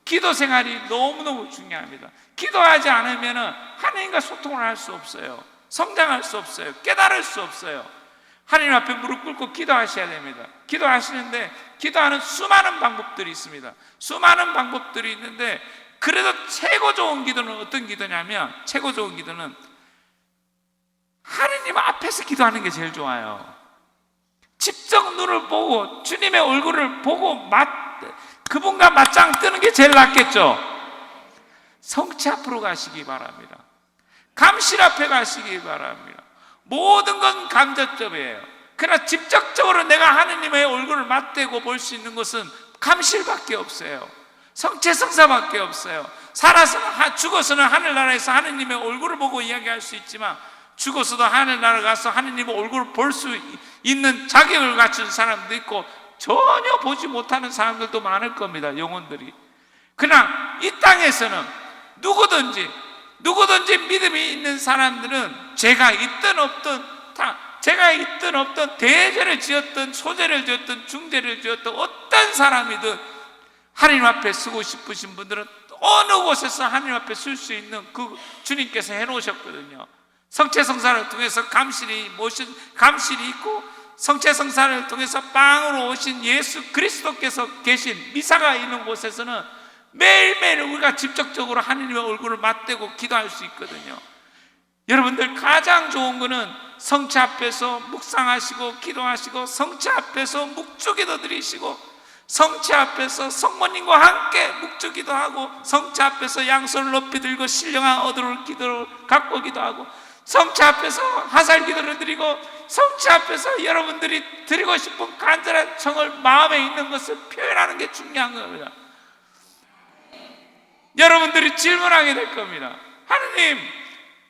기도 생활이 너무너무 중요합니다. 기도하지 않으면 하나님과 소통을 할 수 없어요. 성장할 수 없어요. 깨달을 수 없어요. 하나님 앞에 무릎 꿇고 기도하셔야 됩니다. 기도하시는데 기도하는 수많은 방법들이 있습니다. 수많은 방법들이 있는데, 그래도 최고 좋은 기도는 어떤 기도냐면, 최고 좋은 기도는 하나님 앞에서 기도하는 게 제일 좋아요. 직접 눈을 보고 주님의 얼굴을 보고 그분과 맞짱 뜨는 게 제일 낫겠죠. 성체 앞으로 가시기 바랍니다. 감실 앞에 가시기 바랍니다. 모든 건 간접적이에요. 그러나 직접적으로 내가 하느님의 얼굴을 맞대고 볼 수 있는 것은 감실밖에 없어요. 성체성사밖에 없어요. 죽어서는 하늘나라에서 하느님의 얼굴을 보고 이야기할 수 있지만, 죽어서도 하늘나라 가서 하느님의 얼굴을 볼 수 있는 자격을 갖춘 사람도 있고 전혀 보지 못하는 사람들도 많을 겁니다. 영혼들이. 그러나 이 땅에서는 누구든지 믿음이 있는 사람들은 죄가 있든 없든 대죄를 지었든 소죄를 지었든 중죄를 지었든 어떤 사람이든 하나님 앞에 서고 싶으신 분들은 어느 곳에서 하나님 앞에 설 수 있는 그 주님께서 해놓으셨거든요. 성체성사를 통해서 감실이 있고, 성체성사를 통해서 빵으로 오신 예수 그리스도께서 계신 미사가 있는 곳에서는 매일매일 우리가 직접적으로 하나님의 얼굴을 맞대고 기도할 수 있거든요. 여러분들, 가장 좋은 거는 성체 앞에서 묵상하시고 기도하시고, 성체 앞에서 묵주기도 드리시고, 성체 앞에서 성모님과 함께 묵주기도 하고, 성체 앞에서 양손을 높이 들고 신령한 어두울 기도를 갖고 기도하고, 성체 앞에서 화살 기도를 드리고, 성체 앞에서 여러분들이 드리고 싶은 간절한 청을, 마음에 있는 것을 표현하는 게 중요한 겁니다. 여러분들이 질문하게 될 겁니다. 하느님,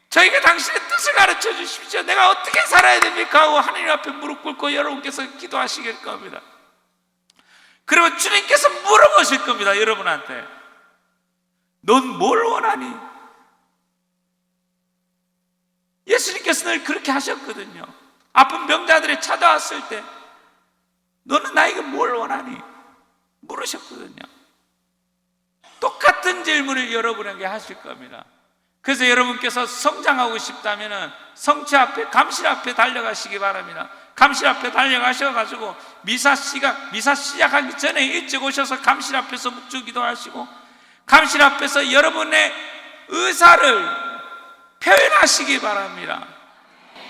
저에게 당신의 뜻을 가르쳐 주십시오. 내가 어떻게 살아야 됩니까? 하고 하느님 앞에 무릎 꿇고 여러분께서 기도하시길 겁니다. 그리고 주님께서 물어보실 겁니다. 여러분한테, 넌 뭘 원하니? 예수님께서 늘 그렇게 하셨거든요. 아픈 병자들이 찾아왔을 때 너는 나에게 뭘 원하니? 물으셨거든요. 똑같은 질문을 여러분에게 하실 겁니다. 그래서 여러분께서 성장하고 싶다면 성체 앞에, 감실 앞에 달려가시기 바랍니다. 감실 앞에 달려가셔가지고 미사 시작하기 전에 일찍 오셔서 감실 앞에서 묵주기도 하시고, 감실 앞에서 여러분의 의사를 표현하시기 바랍니다.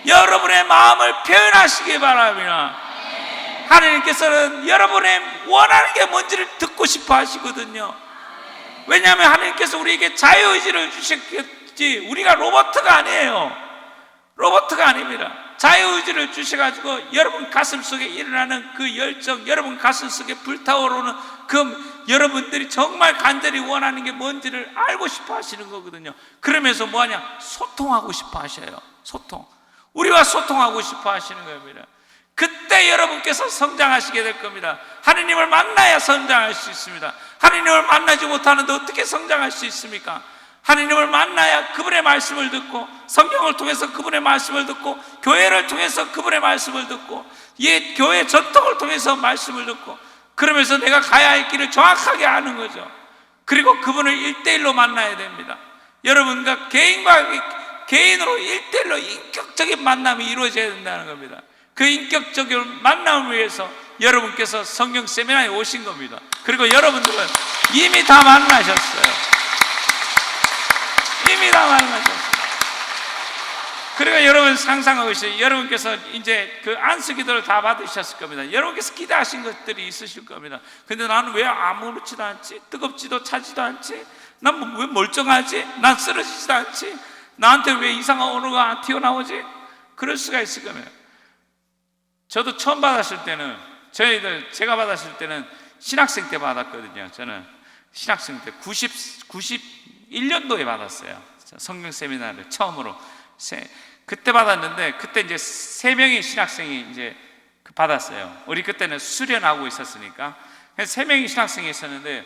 여러분의 마음을 표현하시기 바랍니다. 하나님께서는 여러분의 원하는 게 뭔지를 듣고 싶어 하시거든요. 왜냐하면 하나님께서 우리에게 자유의지를 주셨지, 우리가 로봇가 아니에요. 로봇가 아닙니다. 자유의지를 주셔가지고 여러분 가슴 속에 일어나는 그 열정, 여러분 가슴 속에 불타오르는 그 여러분들이 정말 간절히 원하는 게 뭔지를 알고 싶어 하시는 거거든요. 그러면서 뭐하냐? 소통하고 싶어 하셔요. 소통. 우리와 소통하고 싶어 하시는 겁니다. 그때 여러분께서 성장하시게 될 겁니다. 하느님을 만나야 성장할 수 있습니다. 하느님을 만나지 못하는데 어떻게 성장할 수 있습니까? 하느님을 만나야 그분의 말씀을 듣고, 성경을 통해서 그분의 말씀을 듣고, 교회를 통해서 그분의 말씀을 듣고, 이 교회 전통을 통해서 말씀을 듣고, 그러면서 내가 가야 할 길을 정확하게 아는 거죠. 그리고 그분을 1대1로 만나야 됩니다. 여러분과 개인으로 1대1로 인격적인 만남이 이루어져야 된다는 겁니다. 그 인격적인 만남을 위해서 여러분께서 성령 세미나에 오신 겁니다. 그리고 여러분들은 이미 다 만나셨어요. 이미 다 만나셨어요. 그리고 여러분 상상하고 있어요. 여러분께서 이제 그 안수 기도를 다 받으셨을 겁니다. 여러분께서 기도하신 것들이 있으실 겁니다. 근데 나는 왜 아무렇지도 않지? 뜨겁지도 차지도 않지? 난 왜 멀쩡하지? 난 쓰러지지도 않지? 나한테 왜 이상한 언어가 튀어나오지? 그럴 수가 있을 겁니다. 저도 처음 받았을 때는, 제가 받았을 때는 신학생 때 받았거든요. 저는 신학생 때 91년도에 받았어요. 성경 세미나를 처음으로. 그때 받았는데, 그때 이제 3명의 신학생이 이제 받았어요. 우리 그때는 수련하고 있었으니까. 3명의 신학생이 있었는데,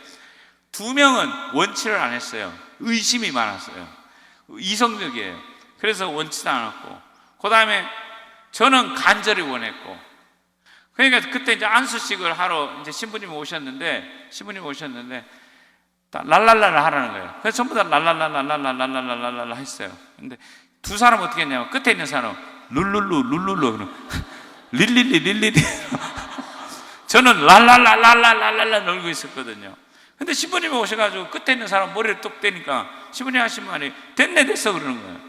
2명은 원치를 안 했어요. 의심이 많았어요. 이성적이에요. 그래서 원치도 않았고, 그 다음에 저는 간절히 원했고. 그러니까 그때 이제 안수식을 하러 이제 신부님이 오셨는데 랄랄랄라 하라는 거예요. 그래서 전부 다 랄랄랄랄랄랄랄랄랄라 했어요. 근데 두 사람 어떻게 했냐면, 끝에 있는 사람은 룰룰루 릴릴리 저는 랄랄랄랄랄랄랄라 놀고 있었거든요. 근데 신부님이 오셔가지고 끝에 있는 사람 머리를 뚝 떼니까 신부님 하신 말이 됐네 됐어 그러는 거예요.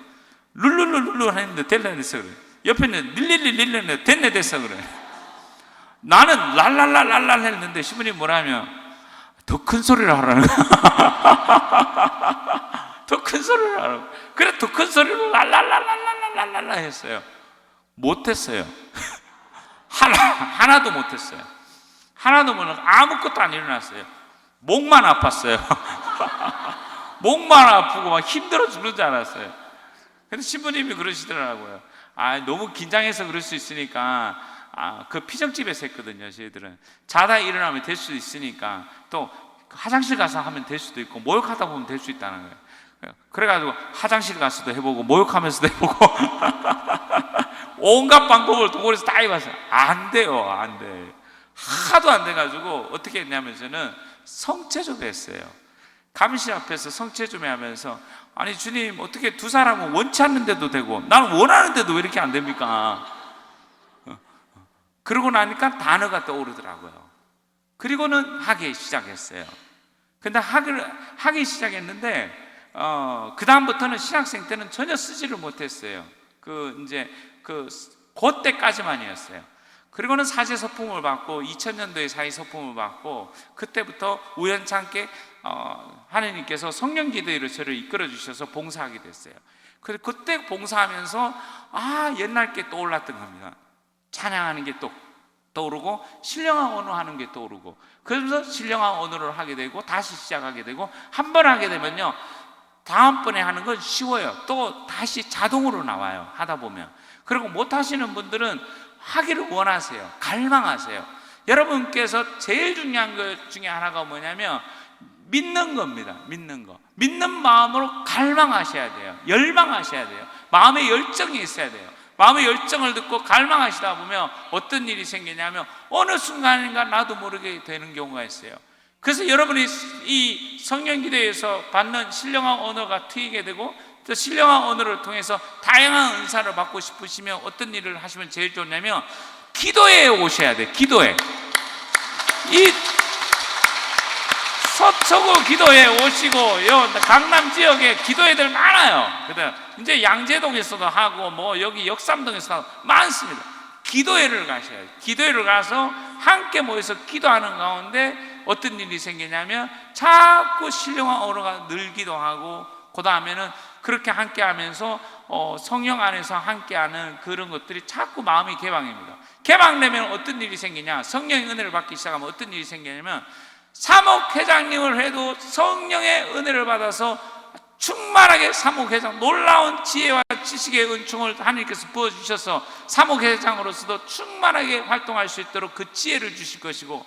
룰룰룰루 했는데 됐네 됐어 그래. 옆에 있는 릴릴리 됐네 됐어 그래. 나는 랄랄랄랄랄 했는데 신부님이 뭐라면 더 큰 소리를 하라는 거야. 더 큰 소리를 하라고. 그래 더 큰 소리로 랄랄랄랄랄랄랄라 했어요. 못했어요. 하나도 못했어요. 하나도 못하고 아무것도 안 일어났어요. 목만 아팠어요. 목만 아프고 막 힘들어 죽는 줄 알았어요. 근데 신부님이 그러시더라고요. 너무 긴장해서 그럴 수 있으니까, 그 피정집에서 했거든요. 저희들은 자다 일어나면 될 수도 있으니까, 또 화장실 가서 하면 될 수도 있고, 목욕하다 보면 될 수 있다는 거예요. 그래가지고 화장실 가서도 해보고 목욕하면서도 해보고 온갖 방법을 도구에서 다 해봤어요. 안 돼요. 안 돼. 하도 안 돼가지고 어떻게 했냐면, 저는 성체조배 했어요. 감실 앞에서 성체조배 하면서, 아니 주님 어떻게 두 사람은 원치 않는데도 되고 나는 원하는데도 왜 이렇게 안 됩니까? 그러고 나니까 단어가 떠오르더라고요. 그리고는 하기 시작했어요. 근데 하기 시작했는데, 그 다음부터는 신학생 때는 전혀 쓰지를 못했어요. 그때까지만이었어요. 그리고는 사제 서품을 받고 2000년도에 사제 서품을 받고, 그때부터 우연찮게 하느님께서 성령 기도회로 저를 이끌어 주셔서 봉사하게 됐어요. 그때 봉사하면서 옛날 게 떠올랐던 겁니다. 찬양하는 게 또 떠오르고, 신령한 언어 하는 게 떠오르고, 그래서 신령한 언어를 하게 되고 다시 시작하게 되고, 한 번 하게 되면요 다음번에 하는 건 쉬워요. 또 다시 자동으로 나와요, 하다 보면. 그리고 못 하시는 분들은 하기를 원하세요. 갈망하세요. 여러분께서 제일 중요한 것 중에 하나가 뭐냐면 믿는 겁니다. 믿는 거. 믿는 마음으로 갈망하셔야 돼요. 열망하셔야 돼요. 마음의 열정이 있어야 돼요. 마음의 열정을 듣고 갈망하시다 보면 어떤 일이 생기냐면, 어느 순간인가 나도 모르게 되는 경우가 있어요. 그래서 여러분이 이 성령 기도에서 받는 신령한 언어가 트이게 되고, 또 신령한 언어를 통해서 다양한 은사를 받고 싶으시면 어떤 일을 하시면 제일 좋냐면, 기도회에 오셔야 돼요. 기도회. 이 서초구 기도회 오시고, 강남 지역에 기도회들 많아요. 그다음 이제 양재동에서도 하고, 뭐 여기 역삼동에서도 하고 많습니다. 기도회를 가셔야 돼요. 기도회를 가서 함께 모여서 기도하는 가운데 어떤 일이 생기냐면, 자꾸 신령한 언어가 늘기도 하고, 그 다음에는 그렇게 함께 하면서 성령 안에서 함께하는 그런 것들이 자꾸 마음이 개방입니다. 개방되면 어떤 일이 생기냐, 성령의 은혜를 받기 시작하면 어떤 일이 생기냐면, 사목회장님을 해도 성령의 은혜를 받아서 충만하게 사목회장, 놀라운 지혜와 지식의 은총을 하나님께서 부어주셔서 사목회장으로서도 충만하게 활동할 수 있도록 그 지혜를 주실 것이고,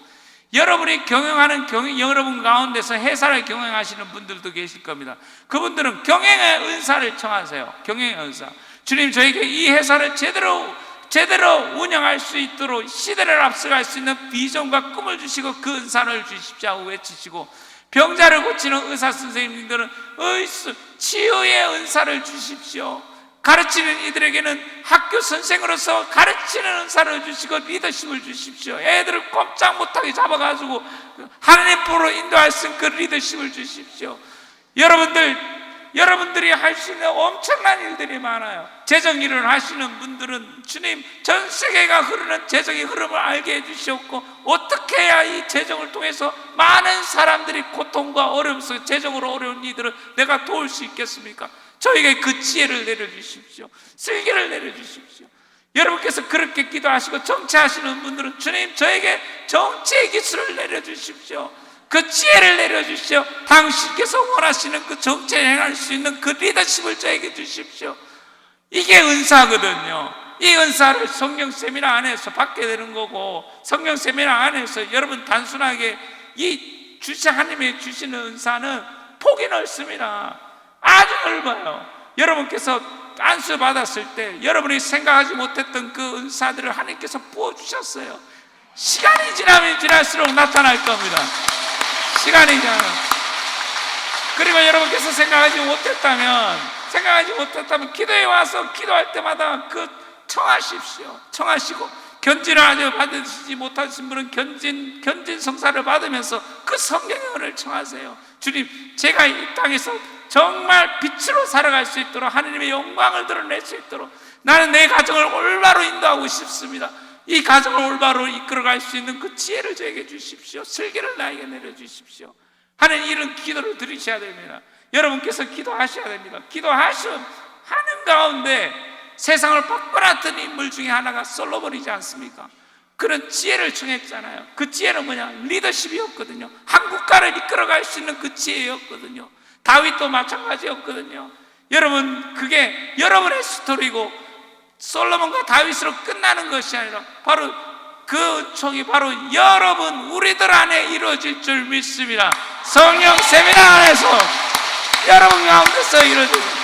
여러분이 경영하는 여러분 가운데서 회사를 경영하시는 분들도 계실 겁니다. 그분들은 경영의 은사를 청하세요. 경영의 은사. 주님, 저에게 이 회사를 제대로 운영할 수 있도록 시대를 앞서갈 수 있는 비전과 꿈을 주시고 그 은사를 주십시오 하고 외치시고, 병자를 고치는 의사 선생님들은 치유의 은사를 주십시오. 가르치는 이들에게는 학교 선생으로서 가르치는 은사를 주시고 리더십을 주십시오. 애들을 꼼짝 못하게 잡아가지고 하나님 보러 인도할 수 있는 그 리더십을 주십시오. 여러분들이 할 수 있는 엄청난 일들이 많아요. 재정 일을 하시는 분들은 주님, 전 세계가 흐르는 재정의 흐름을 알게 해주시옵고, 어떻게 해야 이 재정을 통해서 많은 사람들이 고통과 어려움 속에 재정으로 어려운 이들을 내가 도울 수 있겠습니까? 저에게 그 지혜를 내려주십시오. 슬기를 내려주십시오. 여러분께서 그렇게 기도하시고 정치하시는 분들은 주님, 저에게 정치의 기술을 내려주십시오. 그 지혜를 내려주십시오. 당신께서 원하시는 그 정체를 행할 수 있는 그 리더십을 저에게 주십시오. 이게 은사거든요. 이 은사를 성령 세미나 안에서 받게 되는 거고, 성령 세미나 안에서 여러분 단순하게 하나님이 주시는 은사는 폭이 넓습니다. 아주 넓어요. 여러분께서 안수 받았을 때 여러분이 생각하지 못했던 그 은사들을 하나님께서 부어주셨어요. 시간이 지나면 지날수록 나타날 겁니다. 시간이 지나면. 그리고 여러분께서 생각하지 못했다면 기도에 와서 기도할 때마다 청하십시오. 청하시고, 견진을 받으시지 못하신 분은 견진 성사를 받으면서 그 성령의 은혜를 청하세요. 주님, 제가 이 땅에서 정말 빛으로 살아갈 수 있도록, 하나님의 영광을 드러낼 수 있도록 나는 내 가정을 올바로 인도하고 싶습니다. 이 가정을 올바로 이끌어갈 수 있는 그 지혜를 저에게 주십시오. 슬기를 나에게 내려주십시오. 하는 이런 기도를 드리셔야 됩니다. 여러분께서 기도하셔야 됩니다. 기도하는 가운데 세상을 바꿔놨던 인물 중에 하나가 솔로몬이지 않습니까? 그런 지혜를 청했잖아요. 그 지혜는 뭐냐? 리더십이었거든요. 한 국가를 이끌어갈 수 있는 그 지혜였거든요. 다윗도 마찬가지였거든요. 여러분, 그게 여러분의 스토리고 솔로몬과 다윗으로 끝나는 것이 아니라 바로 그 은총이 바로 여러분, 우리들 안에 이루어질 줄 믿습니다. 성령 세미나 안에서 여러분 가운데서 이루어집니다.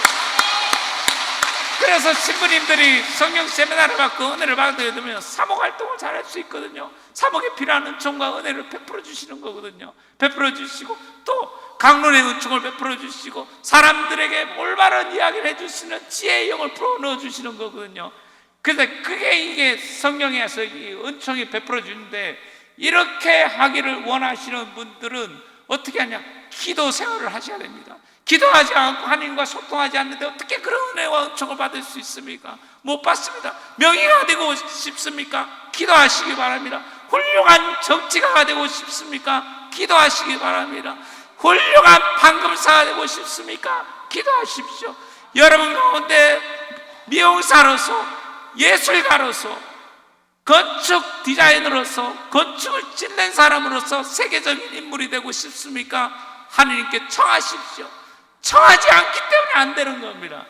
그래서 신부님들이 성령 세미나를 받고 은혜를 받게 되면 사목 활동을 잘할 수 있거든요. 사목에 필요한 은총과 은혜를 베풀어 주시는 거거든요. 베풀어 주시고, 또 강론의 은총을 베풀어 주시고, 사람들에게 올바른 이야기를 해주시는 지혜의 영을 불어넣어 주시는 거거든요. 그래서 이게 성령에서 이 은총이 베풀어 주는데, 이렇게 하기를 원하시는 분들은 어떻게 하냐? 기도 생활을 하셔야 됩니다. 기도하지 않고 하나님과 소통하지 않는데 어떻게 그런 은혜와 은총을 받을 수 있습니까? 못 받습니다. 명의가 되고 싶습니까? 기도하시기 바랍니다. 훌륭한 정치가가 되고 싶습니까? 기도하시기 바랍니다. 훌륭한 판검사가 되고 싶습니까? 기도하십시오. 여러분 가운데 미용사로서, 예술가로서, 건축 디자이너로서, 건축을 짓는 사람으로서 세계적인 인물이 되고 싶습니까? 하나님께 청하십시오. 청하지 않기 때문에 안 되는 겁니다.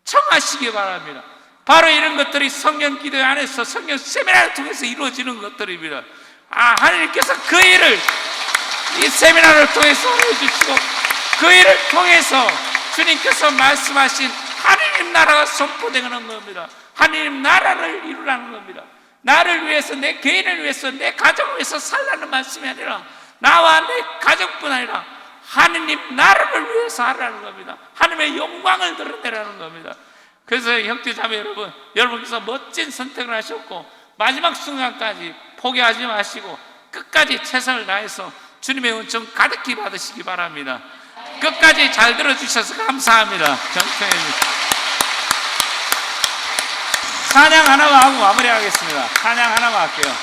청하시기 바랍니다. 바로 이런 것들이 성령 기도 안에서 성령 세미나를 통해서 이루어지는 것들입니다. 하나님께서 그 일을 이 세미나를 통해서 해주시고, 그 일을 통해서 주님께서 말씀하신 하나님 나라가 선포되는 겁니다. 하나님 나라를 이루라는 겁니다. 나를 위해서, 내 개인을 위해서, 내 가정을 위해서 살라는 말씀이 아니라 나와 내 가족뿐 아니라 하느님 나라를 위해서 하라는 겁니다. 하나님의 영광을 드러내라는 겁니다. 그래서 형제자매 여러분, 여러분께서 멋진 선택을 하셨고 마지막 순간까지 포기하지 마시고 끝까지 최선을 다해서 주님의 은총 가득히 받으시기 바랍니다. 끝까지 잘 들어주셔서 감사합니다. 정평해 주십시오. 찬양 하나만 하고 마무리하겠습니다. 찬양 하나만 할게요.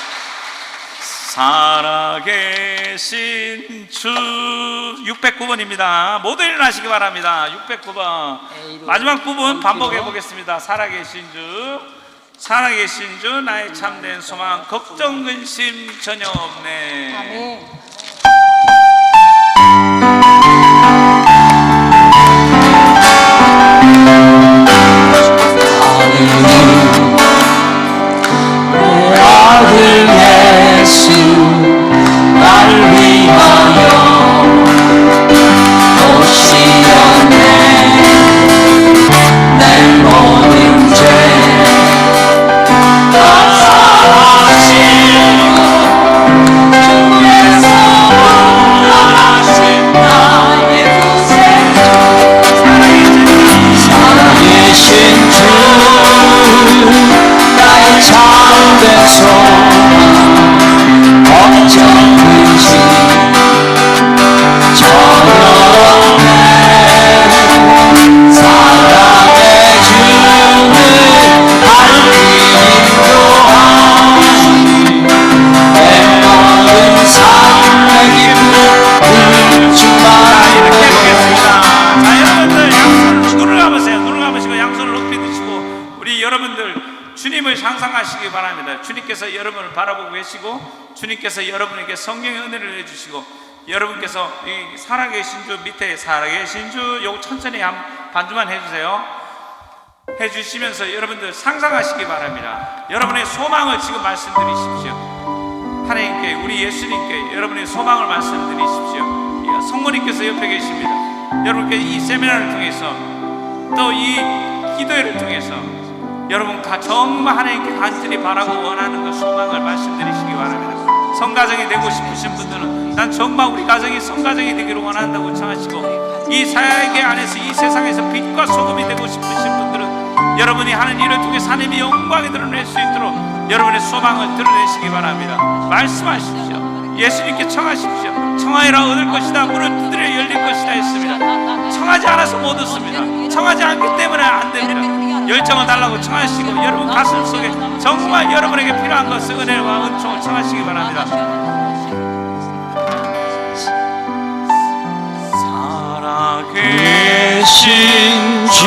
살아계신 주 609번입니다. 모두 일어나시기 바랍니다. 609번 마지막 부분 반복해 보겠습니다. 살아계신 주, 살아계신 주, 나의 참된 소망, 걱정 근심 전혀 없네. 아멘. 내 아들 예수 날 위하여 오시었네. 내 모든 죄다 사하시고 주께서 원하신 나의 구세주 살아계신 주 나의 참된 소망 걱정 근심 전혀 없네. 사랑의 주는 밝힌 인도하시 내 모든 삶의 기쁨을 충만하게. 자, 여러분들 양손을 눈을 감으세요. 눈을 감으시고 양손을 높이 드시고 우리 여러분들 주님을 상상하시기 바랍니다. 주님께서 여러분을 바라보고 계시고 주님께서 여러분에게 성령의 은혜를 해주시고 여러분께서 이 살아계신 주 밑에 살아계신 주 요거 천천히 한 반주만 해주세요. 해주시면서 여러분들 상상하시기 바랍니다. 여러분의 소망을 지금 말씀드리십시오. 하나님께, 우리 예수님께 여러분의 소망을 말씀드리십시오. 성모님께서 옆에 계십니다. 여러분께 이 세미나를 통해서 또 이 기도회를 통해서 여러분 정말 하나님께 간절히 바라고 원하는 그 소망을 말씀드리시기 바랍니다. 성가정이 되고 싶으신 분들은 난 정말 우리 가정이 성가정이 되기를 원한다고 청하시고 이 사회 안에서 이 세상에서 빛과 소금이 되고 싶으신 분들은 여러분이 하는 일을 통해서 하나님의 영광이 드러낼 수 있도록 여러분의 소망을 드러내시기 바랍니다. 말씀하십시오. 예수님께 청하십시오. 청하여라 얻을 것이다. 문을 두드려 열릴 것이다 했습니다. 청하지 않아서 못 얻습니다. 청하지 않기 때문에 안 됩니다. 열정을 달라고 청하시고 여러분 가슴 속에 정말 여러분에게 필요한 것을 은혜와 은총을 청하시기 바랍니다. 살아계신 주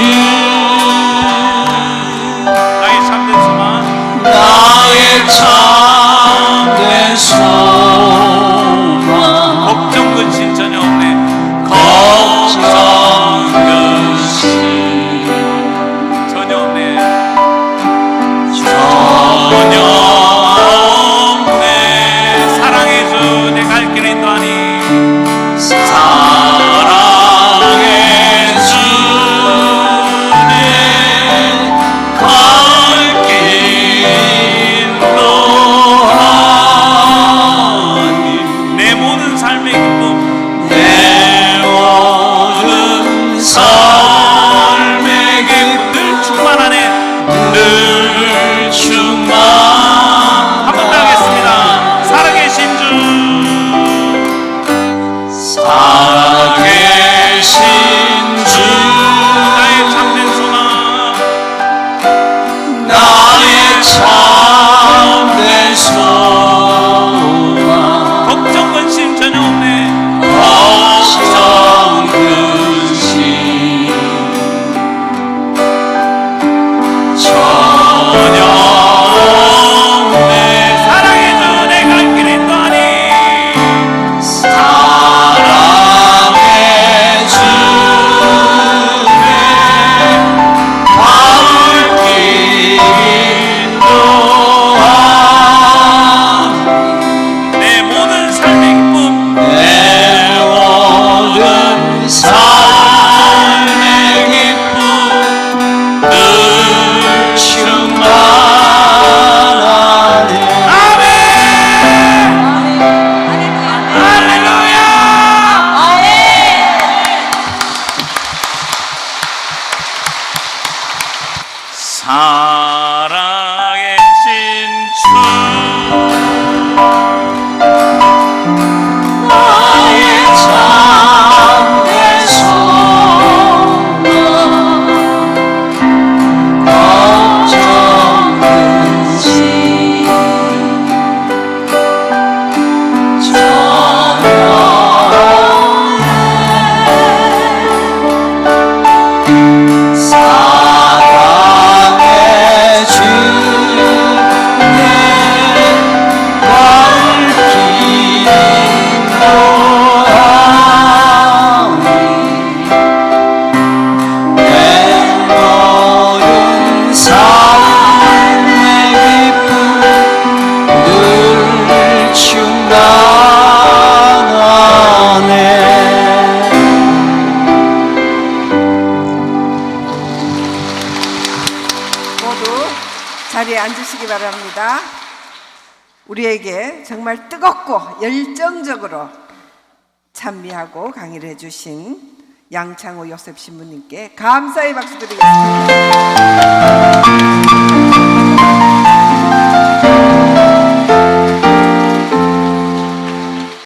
나의 참된 소망, 나의 참된 소망 걱정 근심 전혀 없네. 걱정 근심 전혀 없네. 전혀 없네. 사랑의 주 내 갈 길을 인도하니 사랑의 주 내 갈 길 인도하니 내 모든 삶의 기쁨, 내 모든 삶의 기쁨 늘 충만하네. 늘 충만. 한 번 더 하겠습니다. 살아계신 주, 살아계신 주 나의 참된 소망, 나의 참된 소망 걱정 근심 전혀 없네. 걱정 근심 전혀 없네. 사랑의 주 내 갈 길을 인도하니 사랑의 주 내 갈 길 인도하니 내 모든 삶의 기쁨, 내 모든 삶의 기쁨 늘 충만하네. 아멘. 할렐루야. 할렐루야. 살아계신 주, 나의 참된 소망 걱정 근심 바랍니다. 우리에게 정말 뜨겁고 열정적으로 찬미하고 강의를 해주신 양창호 요셉 신부님께 감사의 박수 드리겠습니다.